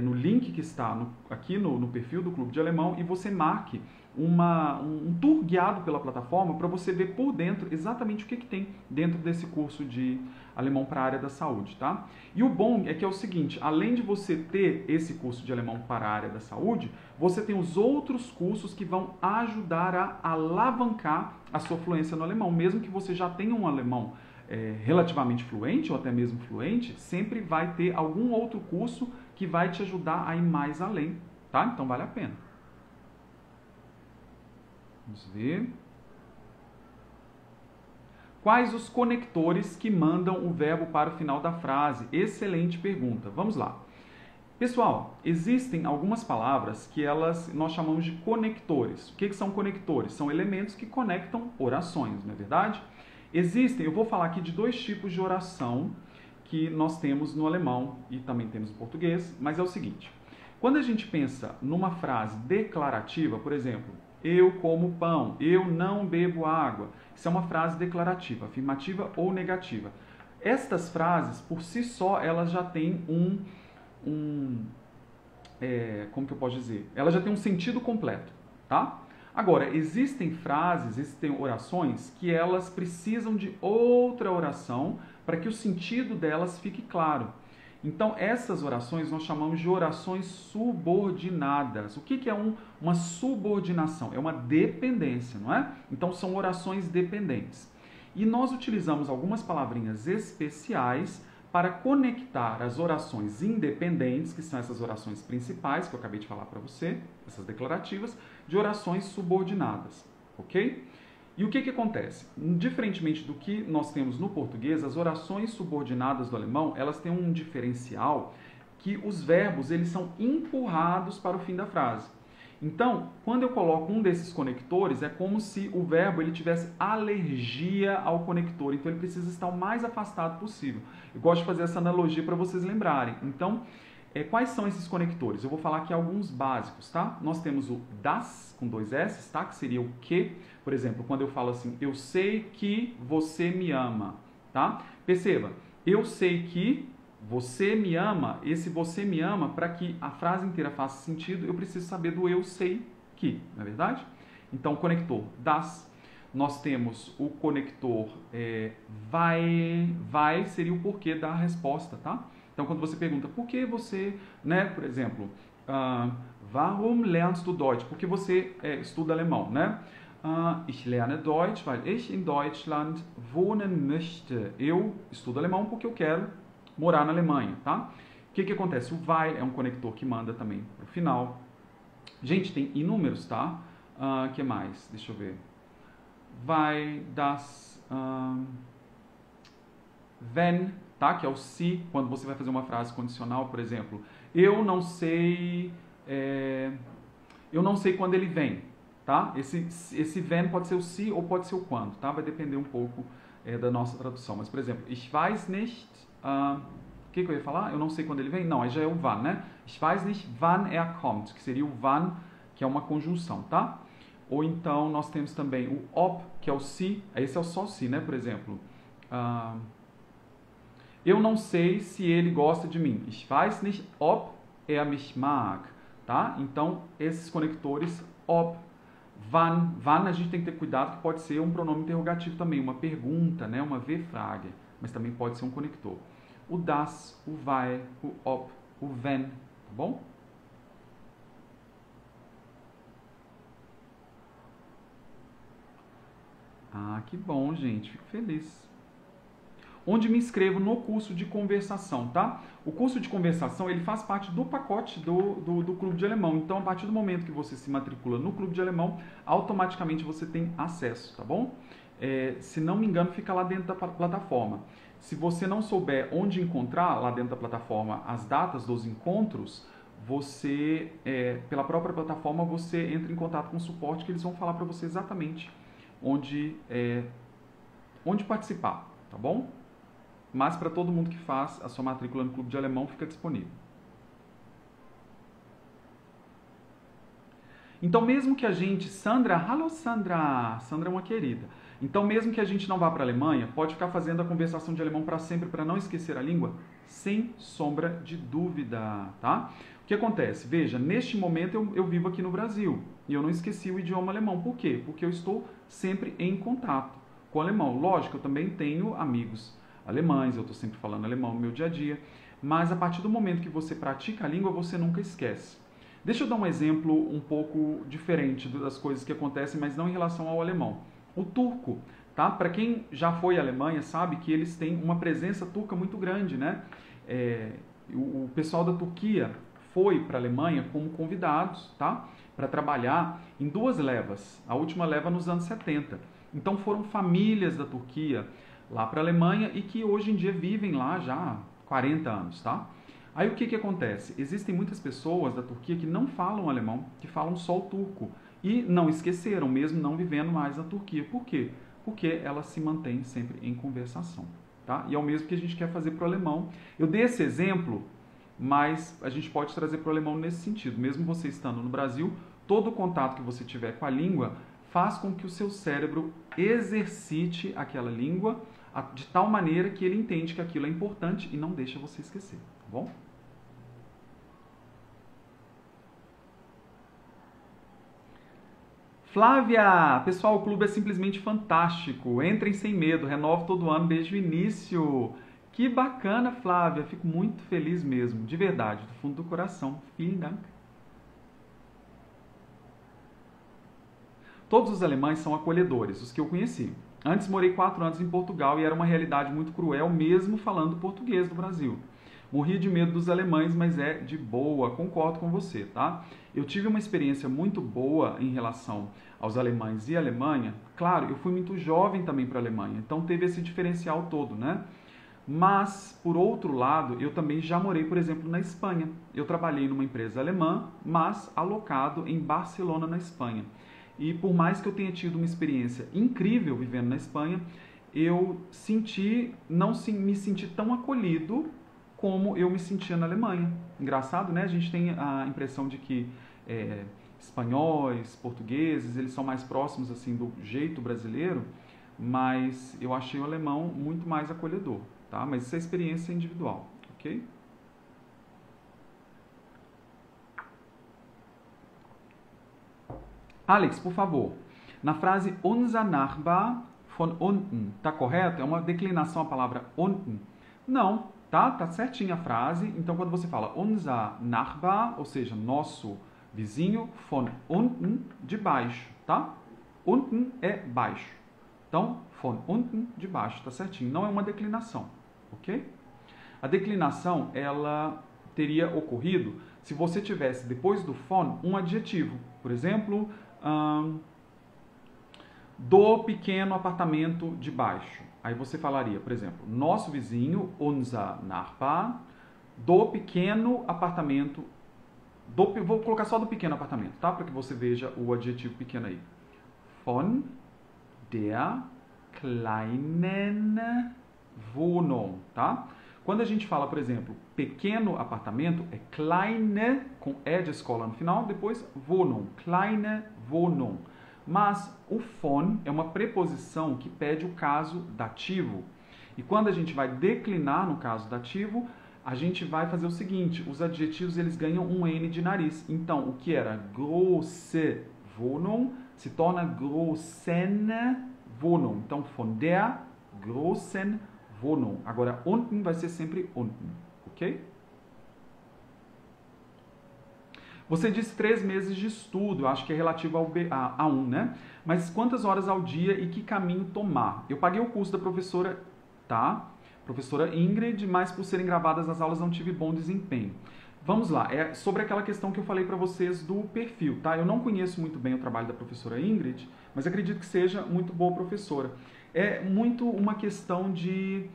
no link que está aqui no perfil do Clube de Alemão e você marque um tour guiado pela plataforma para você ver por dentro exatamente o que tem dentro desse curso de alemão para a área da saúde, tá? E o bom é que é o seguinte, além de você ter esse curso de alemão para a área da saúde, você tem os outros cursos que vão ajudar a alavancar a sua fluência no alemão. Mesmo que você já tenha um alemão relativamente fluente ou até mesmo fluente, sempre vai ter algum outro curso que vai te ajudar a ir mais além, tá? Então vale a pena. Vamos ver. Quais os conectores que mandam o verbo para o final da frase? Excelente pergunta. Vamos lá. Pessoal, existem algumas palavras que nós chamamos de conectores. O que são conectores? São elementos que conectam orações, não é verdade? Eu vou falar aqui de 2 tipos de oração que nós temos no alemão e também temos no português, mas é o seguinte. Quando a gente pensa numa frase declarativa, por exemplo, eu como pão, eu não bebo água, isso é uma frase declarativa, afirmativa ou negativa. Estas frases, por si só, elas já têm como que eu posso dizer? Ela já tem um sentido completo, tá? Agora, existem orações que elas precisam de outra oração para que o sentido delas fique claro. Então, essas orações nós chamamos de orações subordinadas. O que é uma subordinação? É uma dependência, não é? Então, são orações dependentes. E nós utilizamos algumas palavrinhas especiais para conectar as orações independentes, que são essas orações principais, que eu acabei de falar para você, essas declarativas, de orações subordinadas, ok? E o que acontece? Diferentemente do que nós temos no português, as orações subordinadas do alemão, elas têm um diferencial que os verbos eles são empurrados para o fim da frase. Então, quando eu coloco um desses conectores, é como se o verbo ele tivesse alergia ao conector, então ele precisa estar o mais afastado possível. Eu gosto de fazer essa analogia para vocês lembrarem. Então, quais são esses conectores? Eu vou falar aqui alguns básicos, tá? Nós temos o das, com 2 S, tá? Que seria o que. Por exemplo, quando eu falo assim, eu sei que você me ama, tá? Perceba, eu sei que você me ama, esse você me ama, para que a frase inteira faça sentido, eu preciso saber do eu sei que, não é verdade? Então, o conector das. Nós temos o conector vai seria o porquê da resposta, tá? Então, quando você pergunta, por que você, né, por exemplo, warum lernst du Deutsch? Por que você estuda alemão, né? Ich lerne Deutsch, weil ich in Deutschland wohnen möchte. Eu estudo alemão porque eu quero morar na Alemanha, tá? O que acontece? O vai é um conector que manda também para o final. Gente, tem inúmeros, tá? Que mais? Deixa eu ver. Vai, das, wenn, tá? Que é o se, quando você vai fazer uma frase condicional, por exemplo. Eu não sei quando ele vem, tá? Esse wenn pode ser o se ou pode ser o quando, tá? Vai depender um pouco da nossa tradução. Mas, por exemplo, ich weiß nicht, o que eu ia falar? Eu não sei quando ele vem? Não, aí já é o wann, né? Ich weiß nicht wann er kommt, que seria o wann, que é uma conjunção, tá? Ou então nós temos também o ob, que é o se, esse é o só se, né? Por exemplo, eu não sei se ele gosta de mim. Ich weiß nicht ob er mich mag, tá? Então, esses conectores ob, wann, wann a gente tem que ter cuidado que pode ser um pronome interrogativo também, uma pergunta, né? Uma V-Frage, mas também pode ser um conector. O das, o vai, o ob, o wenn, tá bom? Ah, que bom, gente. Fico feliz. Onde me inscrevo no curso de conversação, tá? O curso de conversação, ele faz parte do pacote do Clube de Alemão. Então, a partir do momento que você se matricula no Clube de Alemão, automaticamente você tem acesso, tá bom? Se não me engano, fica lá dentro da plataforma. Se você não souber onde encontrar lá dentro da plataforma as datas dos encontros, você, pela própria plataforma, você entra em contato com o suporte que eles vão falar para você exatamente onde participar, tá bom? Mas para todo mundo que faz a sua matrícula no Clube de Alemão, fica disponível. Então, mesmo que a gente... Sandra, alô Sandra! Sandra é uma querida. Então, mesmo que a gente não vá para a Alemanha, pode ficar fazendo a conversação de alemão para sempre, para não esquecer a língua, sem sombra de dúvida, tá? O que acontece? Veja, neste momento eu vivo aqui no Brasil e eu não esqueci o idioma alemão. Por quê? Porque eu estou sempre em contato com o alemão. Lógico, eu também tenho amigos alemães, eu estou sempre falando alemão no meu dia a dia, mas a partir do momento que você pratica a língua, você nunca esquece. Deixa eu dar um exemplo um pouco diferente das coisas que acontecem, mas não em relação ao alemão. O turco, tá? Para quem já foi à Alemanha, sabe que eles têm uma presença turca muito grande, né? O pessoal da Turquia foi para a Alemanha como convidados, tá? Para trabalhar em 2 levas. A última leva nos anos 70. Então foram famílias da Turquia lá para a Alemanha e que hoje em dia vivem lá já há 40 anos, tá? Aí o que acontece? Existem muitas pessoas da Turquia que não falam alemão, que falam só o turco. E não esqueceram, mesmo não vivendo mais na Turquia. Por quê? Porque ela se mantém sempre em conversação, tá? E é o mesmo que a gente quer fazer para o alemão. Eu dei esse exemplo, mas a gente pode trazer para o alemão nesse sentido. Mesmo você estando no Brasil, todo o contato que você tiver com a língua faz com que o seu cérebro exercite aquela língua de tal maneira que ele entende que aquilo é importante e não deixa você esquecer, tá bom? Flávia! Pessoal, o clube é simplesmente fantástico. Entrem sem medo, renovo todo ano desde o início. Que bacana, Flávia. Fico muito feliz mesmo, de verdade, do fundo do coração. Vielen Dank. Todos os alemães são acolhedores, os que eu conheci. Antes morei 4 anos em Portugal e era uma realidade muito cruel, mesmo falando português do Brasil. Morria de medo dos alemães, mas é de boa, concordo com você, tá? Eu tive uma experiência muito boa em relação aos alemães e Alemanha. Claro, eu fui muito jovem também para a Alemanha, então teve esse diferencial todo, né? Mas, por outro lado, eu também já morei, por exemplo, na Espanha. Eu trabalhei numa empresa alemã, mas alocado em Barcelona, na Espanha. E por mais que eu tenha tido uma experiência incrível vivendo na Espanha, eu não me senti tão acolhido como eu me sentia na Alemanha. Engraçado, né? A gente tem a impressão de que espanhóis, portugueses, eles são mais próximos assim do jeito brasileiro, mas eu achei o alemão muito mais acolhedor, tá? Mas isso é experiência individual, ok? Alex, por favor, na frase unser Nachbar von unten, tá correto? É uma declinação a palavra unten? Não, tá? Tá certinha a frase. Então, quando você fala unser Nachbar, ou seja, nosso vizinho, von unten, de baixo, tá? Unten é baixo. Então, von unten, de baixo, tá certinho. Não é uma declinação, ok? A declinação, ela teria ocorrido se você tivesse, depois do von, um adjetivo. Por exemplo, do pequeno apartamento de baixo. Aí você falaria, por exemplo, nosso vizinho, unser Nachbar, do pequeno apartamento, vou colocar só do pequeno apartamento, tá? Para que você veja o adjetivo pequeno aí. Von der kleinen Wohnung, tá? Quando a gente fala, por exemplo, pequeno apartamento, é kleine, com E de escola no final, depois Wohnung, kleine Wohnung. Mas o von é uma preposição que pede o caso dativo. E quando a gente vai declinar no caso dativo, a gente vai fazer o seguinte, os adjetivos eles ganham um N de nariz. Então, o que era große Wohnung se torna großen Wohnung. Então, von der großen Wohnung. Agora, unten vai ser sempre unten, ok? Você disse 3 meses de estudo, acho que é relativo ao A1, né? Mas quantas horas ao dia e que caminho tomar? Eu paguei o curso da professora, tá? Professora Ingrid, mas por serem gravadas as aulas não tive bom desempenho. Vamos lá, é sobre aquela questão que eu falei para vocês do perfil, tá? Eu não conheço muito bem o trabalho da professora Ingrid, mas acredito que seja muito boa professora. É muito uma questão de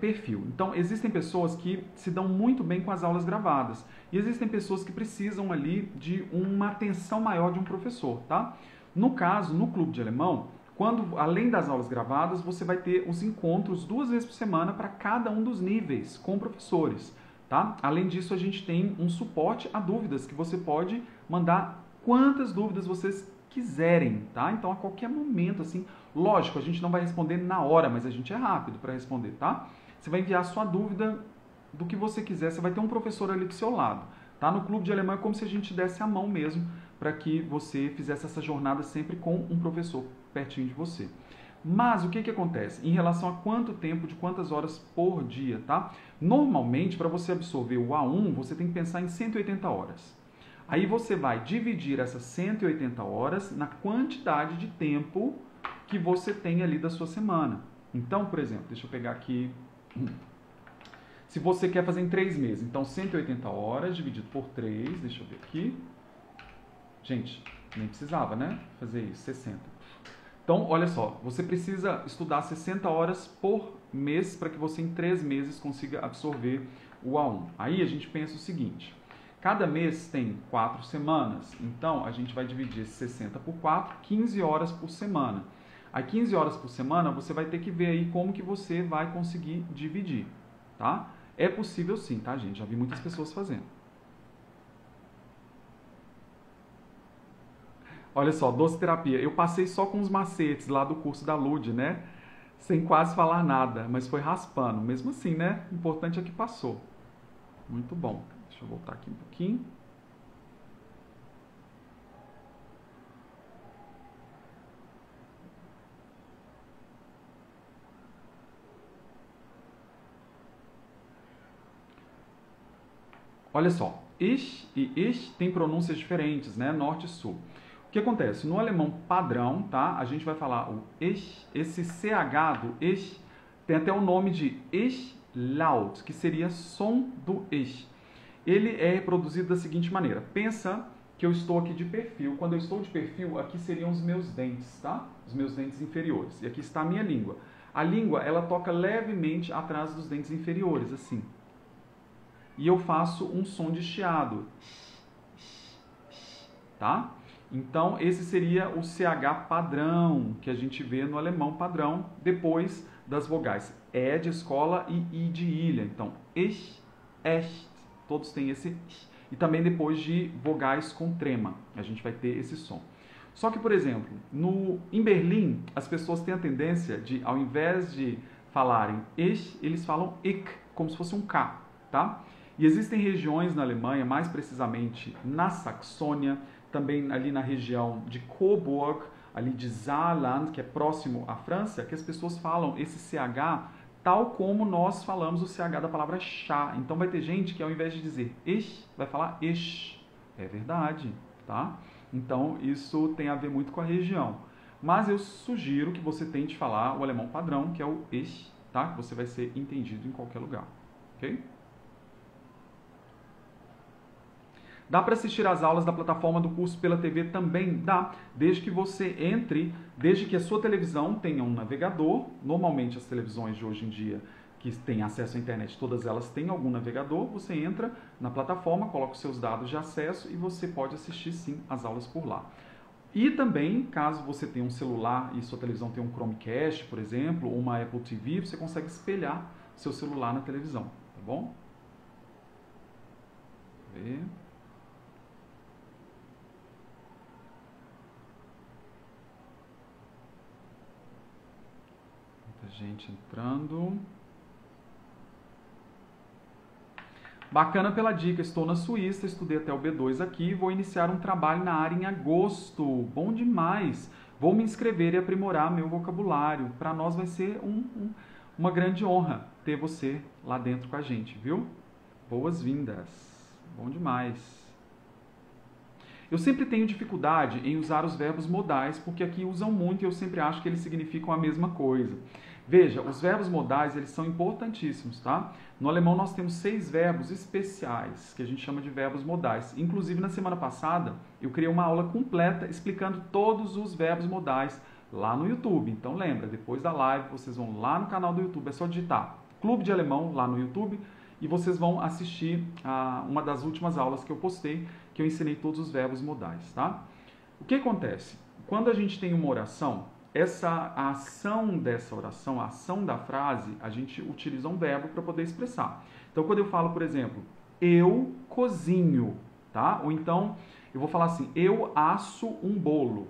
perfil. Então, existem pessoas que se dão muito bem com as aulas gravadas e existem pessoas que precisam ali de uma atenção maior de um professor, tá? No caso, no clube de alemão, quando além das aulas gravadas, você vai ter os encontros 2 vezes por semana para cada um dos níveis com professores, tá? Além disso, a gente tem um suporte a dúvidas que você pode mandar quantas dúvidas vocês quiserem, tá? Então, a qualquer momento, assim, lógico, a gente não vai responder na hora, mas a gente é rápido para responder, tá? Você vai enviar a sua dúvida do que você quiser, você vai ter um professor ali do seu lado, tá? No clube de alemão é como se a gente desse a mão mesmo para que você fizesse essa jornada sempre com um professor pertinho de você. Mas o que que acontece? Em relação a quanto tempo, de quantas horas por dia, tá? Normalmente, para você absorver o A1, você tem que pensar em 180 horas. Aí você vai dividir essas 180 horas na quantidade de tempo que você tem ali da sua semana. Então, por exemplo, deixa eu pegar aqui. Se você quer fazer em 3 meses, então 180 horas dividido por 3, deixa eu ver aqui. Gente, nem precisava, né? Fazer isso, 60. Então, olha só, você precisa estudar 60 horas por mês para que você em 3 meses consiga absorver o A1. Aí a gente pensa o seguinte. Cada mês tem 4 semanas, então a gente vai dividir esse 60 por 4, 15 horas por semana. Aí 15 horas por semana você vai ter que ver aí como que você vai conseguir dividir, tá? É possível sim, tá, gente? Já vi muitas pessoas fazendo. Olha só, doce terapia. Eu passei só com os macetes lá do curso da Lud, né? Sem quase falar nada, mas foi raspando. Mesmo assim, né? O importante é que passou. Muito bom. Deixa eu voltar aqui um pouquinho. Olha só, ich e ich tem pronúncias diferentes, né? Norte e sul. O que acontece? No alemão padrão, tá? A gente vai falar o ich, esse CH do ich, tem até o nome de ich laut, que seria som do ich. Ele é reproduzido da seguinte maneira. Pensa que eu estou aqui de perfil. Quando eu estou de perfil, aqui seriam os meus dentes, tá? Os meus dentes inferiores. E aqui está a minha língua. A língua, ela toca levemente atrás dos dentes inferiores, assim. E eu faço um som de chiado. Tá? Então, esse seria o CH padrão, que a gente vê no alemão padrão, depois das vogais E de escola e I de ilha. Então, ich, echt, todos têm esse e também depois de vogais com trema, a gente vai ter esse som. Só que, por exemplo, em Berlim, as pessoas têm a tendência de, ao invés de falarem ich, eles falam ich, como se fosse um K, tá? E existem regiões na Alemanha, mais precisamente na Saxônia, também ali na região de Coburg, ali de Saarland, que é próximo à França, que as pessoas falam esse CH tal como nós falamos o CH da palavra chá. Então vai ter gente que ao invés de dizer ich, vai falar ich. É verdade, tá? Então isso tem a ver muito com a região. Mas eu sugiro que você tente falar o alemão padrão, que é o ich, tá? Que você vai ser entendido em qualquer lugar, ok? Dá para assistir às aulas da plataforma do curso pela TV também? Dá, desde que você entre, desde que a sua televisão tenha um navegador. Normalmente as televisões de hoje em dia que têm acesso à internet, todas elas têm algum navegador. Você entra na plataforma, coloca os seus dados de acesso e você pode assistir sim as aulas por lá. E também, caso você tenha um celular e sua televisão tenha um Chromecast, por exemplo, ou uma Apple TV, você consegue espelhar seu celular na televisão, tá bom? Vamos ver. Gente entrando. Bacana pela dica, estou na Suíça, estudei até o B2 aqui, vou iniciar um trabalho na área em agosto. Bom demais! Vou me inscrever e aprimorar meu vocabulário. Para nós vai ser uma grande honra ter você lá dentro com a gente, viu? Boas-vindas! Bom demais! Eu sempre tenho dificuldade em usar os verbos modais, porque aqui usam muito e eu sempre acho que eles significam a mesma coisa. Veja, os verbos modais, eles são importantíssimos, tá? No alemão nós temos 6 verbos especiais, que a gente chama de verbos modais. Inclusive, na semana passada, eu criei uma aula completa explicando todos os verbos modais lá no YouTube. Então, lembra, depois da live, vocês vão lá no canal do YouTube, é só digitar Clube de Alemão lá no YouTube e vocês vão assistir a uma das últimas aulas que eu postei, que eu ensinei todos os verbos modais, tá? O que acontece? Quando a gente tem uma oração, a ação dessa oração, a ação da frase, a gente utiliza um verbo para poder expressar. Então, quando eu falo, por exemplo, eu cozinho, tá? Ou então, eu vou falar assim, eu asso um bolo.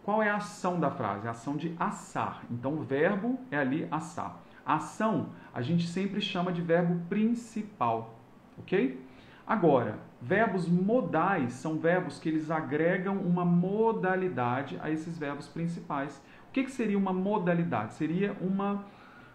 Qual é a ação da frase? A ação de assar. Então, o verbo é ali assar. A ação, a gente sempre chama de verbo principal, ok? Agora, verbos modais são verbos que eles agregam uma modalidade a esses verbos principais. O que seria uma modalidade? Seria uma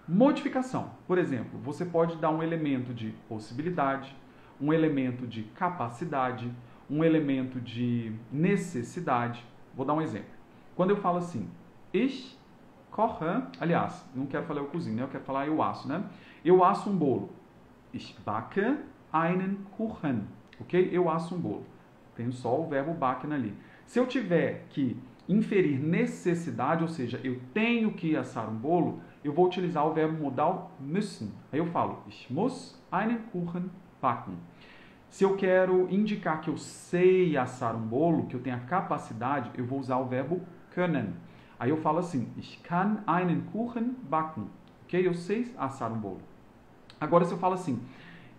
modificação. Por exemplo, você pode dar um elemento de possibilidade, um elemento de capacidade, um elemento de necessidade. Vou dar um exemplo. Quando eu falo assim, ich koche, aliás, não quero falar eu cozinho, né? Eu quero falar eu asso, né? Eu asso um bolo. Ich backe einen Kuchen, ok? Eu asso um bolo. Tenho só o verbo backen ali. Se eu tiver que inferir necessidade, ou seja, eu tenho que assar um bolo, eu vou utilizar o verbo modal müssen. Aí eu falo, ich muss einen Kuchen backen. Se eu quero indicar que eu sei assar um bolo, que eu tenho a capacidade, eu vou usar o verbo können. Aí eu falo assim, ich kann einen Kuchen backen. Ok? Eu sei assar um bolo. Agora, se eu falo assim,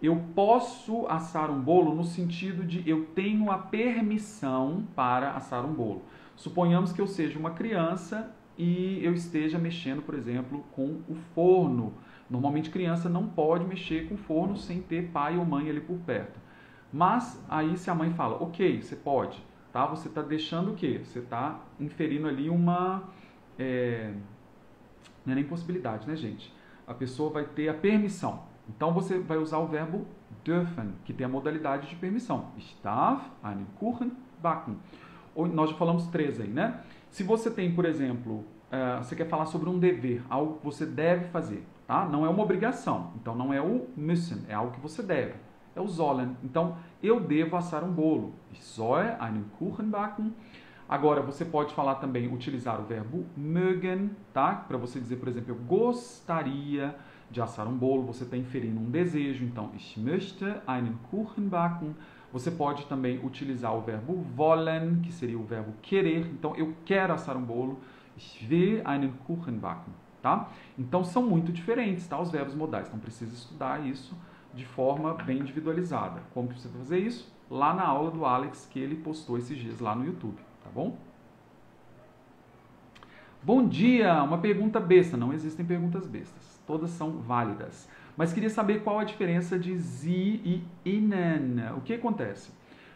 eu posso assar um bolo no sentido de eu tenho a permissão para assar um bolo. Suponhamos que eu seja uma criança e eu esteja mexendo, por exemplo, com o forno. Normalmente criança não pode mexer com forno sem ter pai ou mãe ali por perto. Mas aí se a mãe fala, ok, você pode, tá? Você está deixando o quê? Você está inferindo ali uma... não é nem possibilidade, né, gente? A pessoa vai ter a permissão. Então você vai usar o verbo dürfen, que tem a modalidade de permissão. Ich darf einen Kuchen backen. Nós já falamos 3 aí, né? Se você tem, por exemplo, você quer falar sobre um dever, algo que você deve fazer, tá? Não é uma obrigação, então não é o müssen, é algo que você deve. É o sollen. Então, eu devo assar um bolo. Ich soll einen Kuchen backen. Agora, você pode falar também, utilizar o verbo mögen, tá? Para você dizer, por exemplo, eu gostaria de assar um bolo, você está inferindo um desejo. Então, ich möchte einen Kuchen backen. Você pode também utilizar o verbo wollen, que seria o verbo querer. Então, eu quero assar um bolo. Ich will einen Kuchen backen, tá? Então, são muito diferentes, tá? Os verbos modais. Então, precisa estudar isso de forma bem individualizada. Como que você vai fazer isso? Lá na aula do Alex, que ele postou esses dias lá no YouTube, tá bom? Bom dia! Uma pergunta besta. Não existem perguntas bestas. Todas são válidas. Mas queria saber qual a diferença de Sie e Ihnen. O que acontece?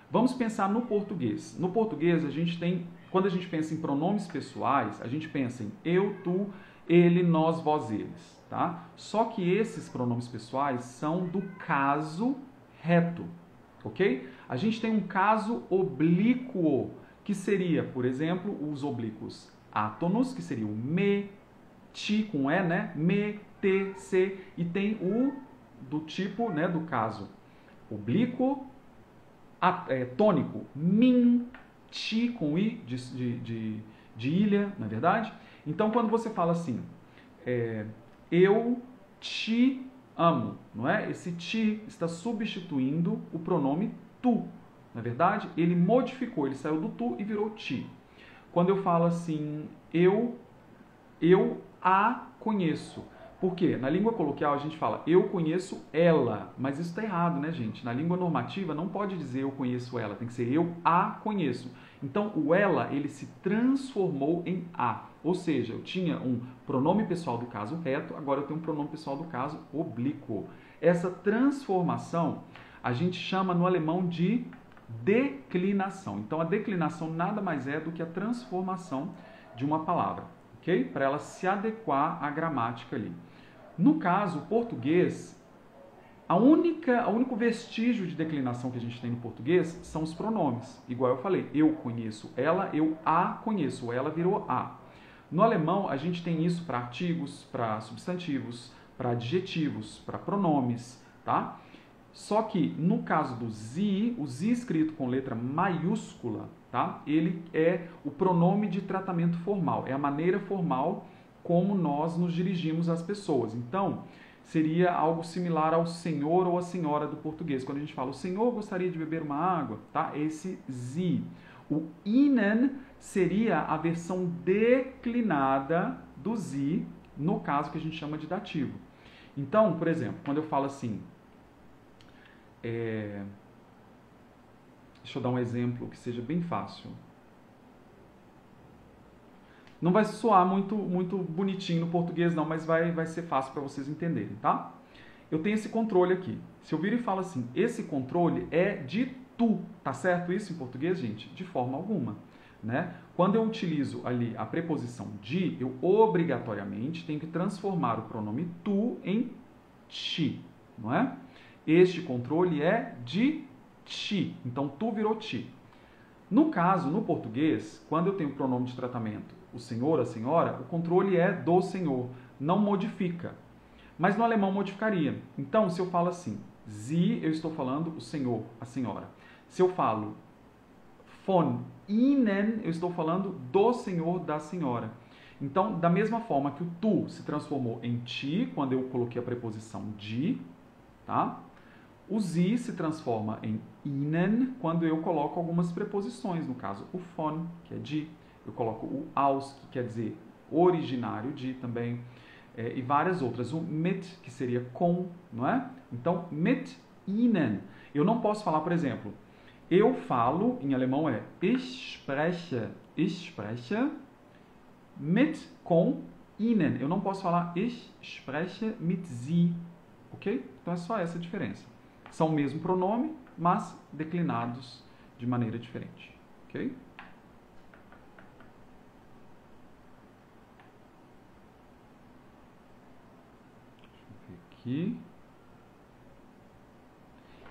Vamos pensar no português. No português, a gente tem, quando a gente pensa em pronomes pessoais, a gente pensa em eu, tu, ele, nós, vós, eles. Tá? Só que esses pronomes pessoais são do caso reto, ok? A gente tem um caso oblíquo, que seria, por exemplo, os oblíquos átonos, que seria o me, ti com e, né? Me, te, se, e tem o do tipo, né, do caso oblíquo, tônico, min, ti com i, de ilha, na verdade. Então, quando você fala assim, eu te amo, não é? Esse te está substituindo o pronome tu, na verdade. Ele modificou, ele saiu do tu e virou ti. Quando eu falo assim, eu a conheço. Por quê? Na língua coloquial a gente fala, eu conheço ela, mas isso está errado, né, gente? Na língua normativa não pode dizer eu conheço ela, tem que ser eu a conheço. Então, o ela, ele se transformou em a. Ou seja, eu tinha um pronome pessoal do caso reto, agora eu tenho um pronome pessoal do caso oblíquo. Essa transformação a gente chama no alemão de declinação. Então, a declinação nada mais é do que a transformação de uma palavra, ok? Para ela se adequar à gramática ali. No caso, o português, o único vestígio de declinação que a gente tem no português são os pronomes. Igual eu falei, eu conheço ela, eu a conheço, ela virou a. No alemão, a gente tem isso para artigos, para substantivos, para adjetivos, para pronomes, tá? Só que, no caso do Sie, o Sie escrito com letra maiúscula, tá? Ele é o pronome de tratamento formal, é a maneira formal como nós nos dirigimos às pessoas. Então, seria algo similar ao senhor ou a senhora do português. Quando a gente fala, o senhor gostaria de beber uma água, tá? Esse Sie. O Ihnen seria a versão declinada do Sie, no caso que a gente chama de dativo. Então, por exemplo, quando eu falo assim, deixa eu dar um exemplo que seja bem fácil. Não vai soar muito bonitinho no português não, mas vai ser fácil para vocês entenderem, tá? Eu tenho esse controle aqui. Se eu vir e falo assim, esse controle é de tu, tá certo isso em português, gente? De forma alguma, né? Quando eu utilizo ali a preposição de, eu obrigatoriamente tenho que transformar o pronome tu em ti, não é? Este controle é de ti, então tu virou ti. No caso, no português, quando eu tenho o pronome de tratamento, o senhor, a senhora, o controle é do senhor, não modifica. Mas no alemão modificaria. Então, se eu falo assim, Sie, eu estou falando o senhor, a senhora. Se eu falo von Ihnen, eu estou falando do senhor, da senhora. Então, da mesma forma que o tu se transformou em ti, quando eu coloquei a preposição de, tá? O Sie se transforma em Ihnen quando eu coloco algumas preposições, no caso o von, que é de, eu coloco o aus, que quer dizer originário de também, e várias outras. O mit, que seria com, não é? Então, mit Ihnen. Eu não posso falar, por exemplo, eu falo, em alemão é ich spreche mit com Ihnen. Eu não posso falar ich spreche mit Sie, ok? Então é só essa a diferença. São o mesmo pronome, mas declinados de maneira diferente, ok? Deixa eu ver aqui.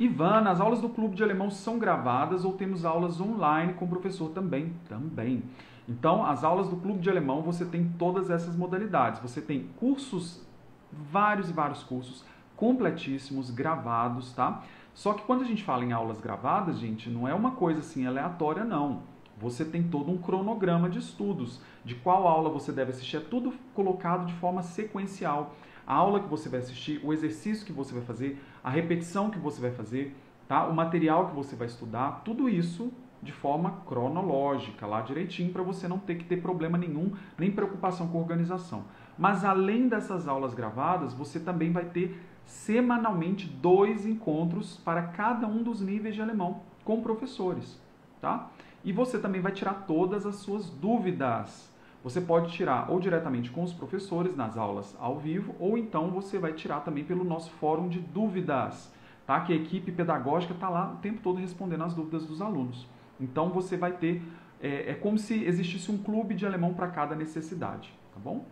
Ivana, as aulas do Clube de Alemão são gravadas ou temos aulas online com o professor também? Também. Então, as aulas do Clube de Alemão, você tem todas essas modalidades. Você tem cursos, vários e vários cursos, completíssimos, gravados, tá? Só que quando a gente fala em aulas gravadas, gente, não é uma coisa assim aleatória, não. Você tem todo um cronograma de estudos, de qual aula você deve assistir, é tudo colocado de forma sequencial. A aula que você vai assistir, o exercício que você vai fazer, a repetição que você vai fazer, tá? O material que você vai estudar, tudo isso de forma cronológica, lá direitinho, para você não ter que ter problema nenhum, nem preocupação com a organização. Mas além dessas aulas gravadas, você também vai ter semanalmente 2 encontros para cada um dos níveis de alemão com professores, tá? E você também vai tirar todas as suas dúvidas. Você pode tirar ou diretamente com os professores nas aulas ao vivo, ou então você vai tirar também pelo nosso fórum de dúvidas, tá? Que a equipe pedagógica está lá o tempo todo respondendo as dúvidas dos alunos. Então você vai ter, é como se existisse um clube de alemão para cada necessidade, tá bom?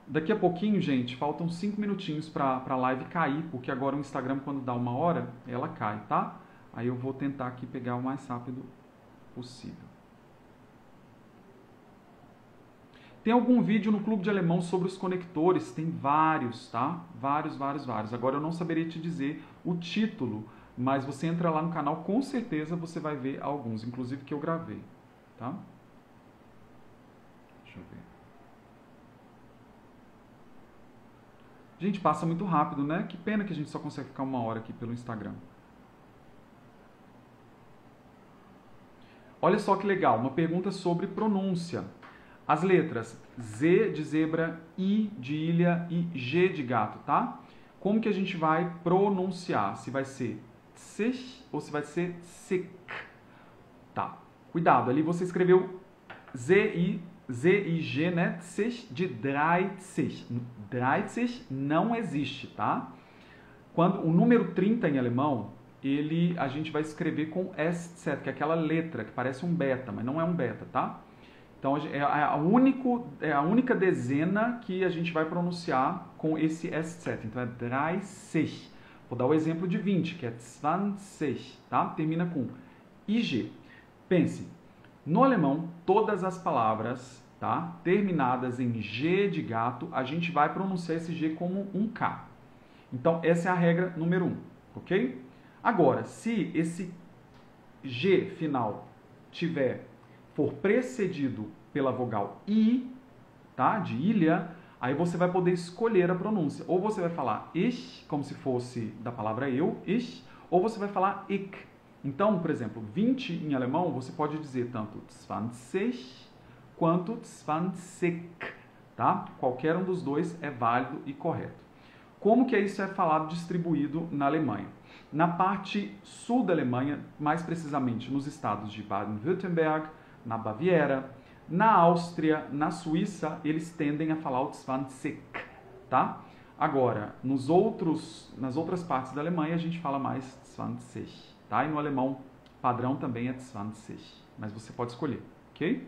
Daqui a pouquinho, gente, faltam 5 minutinhos para a live cair, porque agora o Instagram, quando dá 1 hora, ela cai, tá? Aí eu vou tentar aqui pegar o mais rápido possível. Tem algum vídeo no Clube de Alemão sobre os conectores? Tem vários, tá? Vários. Agora eu não saberia te dizer o título, mas você entra lá no canal, com certeza você vai ver alguns, inclusive que eu gravei, tá? Deixa eu ver. Gente, passa muito rápido, né? Que pena que a gente só consegue ficar 1 hora aqui pelo Instagram. Olha só que legal, uma pergunta sobre pronúncia. As letras Z de zebra, I de ilha e G de gato, tá? Como que a gente vai pronunciar? Se vai ser sich ou se vai ser sick? Tá, cuidado, ali você escreveu Z e G, né? Sich de 30. 30 não existe, tá? Quando o número 30 em alemão, a gente vai escrever com SZ, que é aquela letra que parece um beta, mas não é um beta, tá? Então é a única dezena que a gente vai pronunciar com esse SZ. Então é 30. Vou dar o exemplo de 20, que é 20, tá? Termina com IG. Pense, no alemão, todas as palavras, tá, terminadas em G de gato, a gente vai pronunciar esse G como um K. Então essa é a regra número 1, ok? Agora, se esse G final for precedido pela vogal I, tá, de ilha, aí você vai poder escolher a pronúncia. Ou você vai falar ich, como se fosse da palavra eu, ich, ou você vai falar ich. Então, por exemplo, 20 em alemão, você pode dizer tanto 20 quanto 20, tá? Qualquer um dos dois é válido e correto. Como que isso é falado distribuído na Alemanha? Na parte sul da Alemanha, mais precisamente nos estados de Baden-Württemberg, na Baviera, na Áustria, na Suíça, eles tendem a falar o 20, tá? Agora, nas outras partes da Alemanha, a gente fala mais 20, tá? E no alemão padrão também é 20, mas você pode escolher, ok?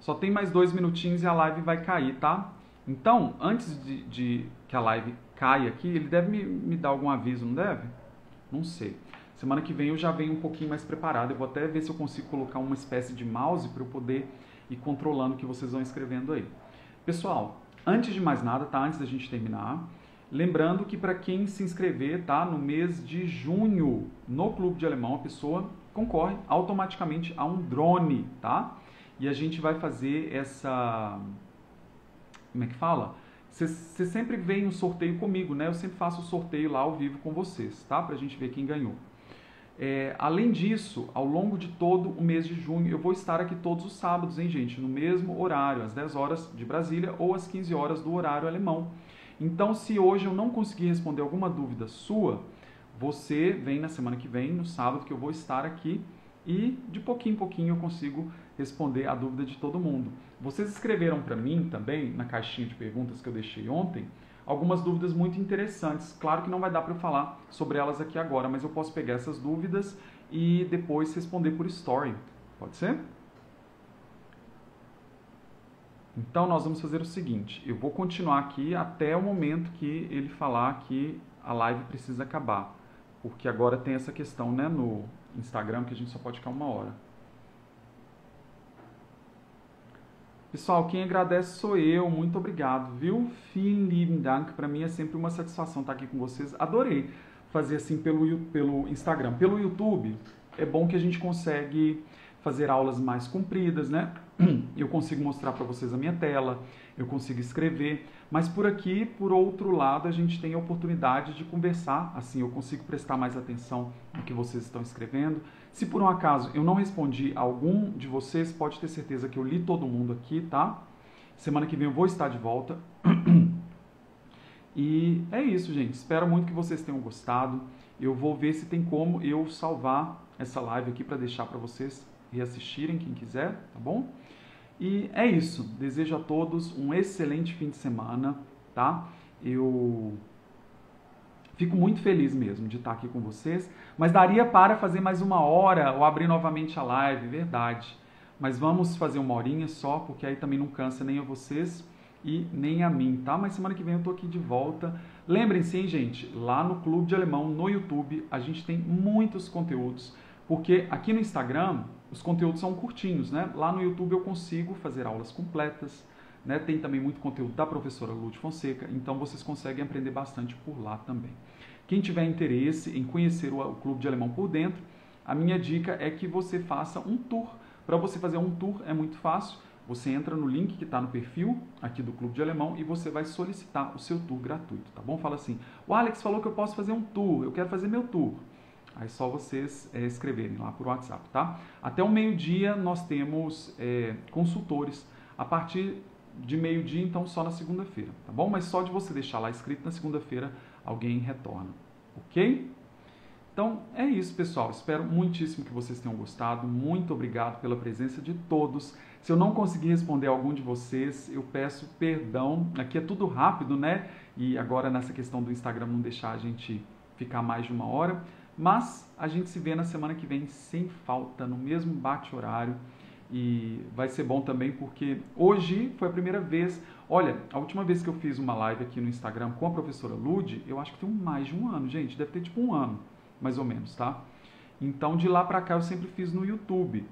Só tem mais 2 minutinhos e a live vai cair, tá? Então, antes de que a live caia aqui, ele deve me dar algum aviso, não deve? Não sei. Semana que vem eu já venho um pouquinho mais preparado. Eu vou até ver se eu consigo colocar uma espécie de mouse para eu poder ir controlando o que vocês vão escrevendo aí. Pessoal, antes de mais nada, tá? Antes da gente terminar, lembrando que para quem se inscrever, tá? No mês de junho, no Clube de Alemão, a pessoa concorre automaticamente a um drone, tá? E a gente vai fazer essa... Como é que fala? Você sempre vem um sorteio comigo, né? Eu sempre faço o sorteio lá ao vivo com vocês, tá? Pra gente ver quem ganhou. Além disso, ao longo de todo o mês de junho, eu vou estar aqui todos os sábados, hein, gente? No mesmo horário, às 10 horas de Brasília ou às 15 horas do horário alemão. Então, se hoje eu não conseguir responder alguma dúvida sua, você vem na semana que vem, no sábado, que eu vou estar aqui e de pouquinho em pouquinho eu consigo responder a dúvida de todo mundo. Vocês escreveram para mim também, na caixinha de perguntas que eu deixei ontem, algumas dúvidas muito interessantes. Claro que não vai dar para eu falar sobre elas aqui agora, mas eu posso pegar essas dúvidas e depois responder por story. Pode ser? Então, nós vamos fazer o seguinte, eu vou continuar aqui até o momento que ele falar que a live precisa acabar. Porque agora tem essa questão, né, no Instagram, que a gente só pode ficar 1 hora. Pessoal, quem agradece sou eu, muito obrigado, viu? Vielen lieben Dank, para mim é sempre uma satisfação estar aqui com vocês. Adorei fazer assim pelo Instagram. Pelo YouTube, é bom que a gente consegue fazer aulas mais compridas, né? Eu consigo mostrar para vocês a minha tela, eu consigo escrever, mas por aqui, por outro lado, a gente tem a oportunidade de conversar, assim eu consigo prestar mais atenção no que vocês estão escrevendo. Se por um acaso eu não respondi a algum de vocês, pode ter certeza que eu li todo mundo aqui, tá? Semana que vem eu vou estar de volta. E é isso, gente. Espero muito que vocês tenham gostado. Eu vou ver se tem como eu salvar essa live aqui para deixar para vocês reassistirem, quem quiser, tá bom? E é isso. Desejo a todos um excelente fim de semana, tá? Eu fico muito feliz mesmo de estar aqui com vocês, mas daria para fazer mais 1 hora ou abrir novamente a live, verdade. Mas vamos fazer 1 horinha só, porque aí também não cansa nem a vocês e nem a mim, tá? Mas semana que vem eu tô aqui de volta. Lembrem-se, hein, gente, lá no Clube de Alemão, no YouTube, a gente tem muitos conteúdos, porque aqui no Instagram os conteúdos são curtinhos, né? Lá no YouTube eu consigo fazer aulas completas, né? Tem também muito conteúdo da professora Lúcia Fonseca, então vocês conseguem aprender bastante por lá também. Quem tiver interesse em conhecer o Clube de Alemão por dentro, a minha dica é que você faça um tour. Para você fazer um tour é muito fácil, você entra no link que está no perfil aqui do Clube de Alemão e você vai solicitar o seu tour gratuito, tá bom? Fala assim, o Alex falou que eu posso fazer um tour, eu quero fazer meu tour. Aí só vocês escreverem lá por WhatsApp, tá? Até o meio-dia nós temos consultores. A partir de meio-dia, então, só na segunda-feira, tá bom? Mas só de você deixar lá escrito na segunda-feira, alguém retorna, ok? Então, é isso, pessoal. Espero muitíssimo que vocês tenham gostado. Muito obrigado pela presença de todos. Se eu não conseguir responder a algum de vocês, eu peço perdão. Aqui é tudo rápido, né? E agora nessa questão do Instagram não deixar a gente ficar mais de 1 hora. Mas a gente se vê na semana que vem sem falta, no mesmo bate-horário. E vai ser bom também porque hoje foi a primeira vez. Olha, a última vez que eu fiz uma live aqui no Instagram com a professora Lud, eu acho que tem mais de 1 ano, gente. Deve ter tipo 1 ano, mais ou menos, tá? Então de lá pra cá eu sempre fiz no YouTube.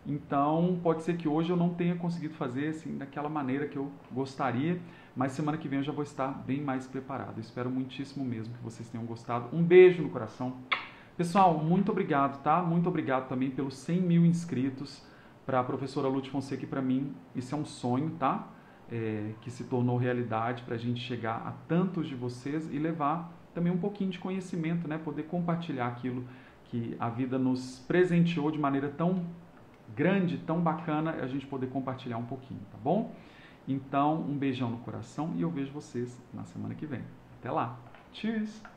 Então pode ser que hoje eu não tenha conseguido fazer assim daquela maneira que eu gostaria. Mas semana que vem eu já vou estar bem mais preparado. Eu espero muitíssimo mesmo que vocês tenham gostado. Um beijo no coração. Pessoal, muito obrigado, tá? Muito obrigado também pelos 100 mil inscritos para a professora Lúcia Fonseca e para mim. Isso é um sonho, tá? Que se tornou realidade para a gente chegar a tantos de vocês e levar também um pouquinho de conhecimento, né? Poder compartilhar aquilo que a vida nos presenteou de maneira tão grande, tão bacana, a gente poder compartilhar um pouquinho, tá bom? Então, um beijão no coração e eu vejo vocês na semana que vem. Até lá. Tchau!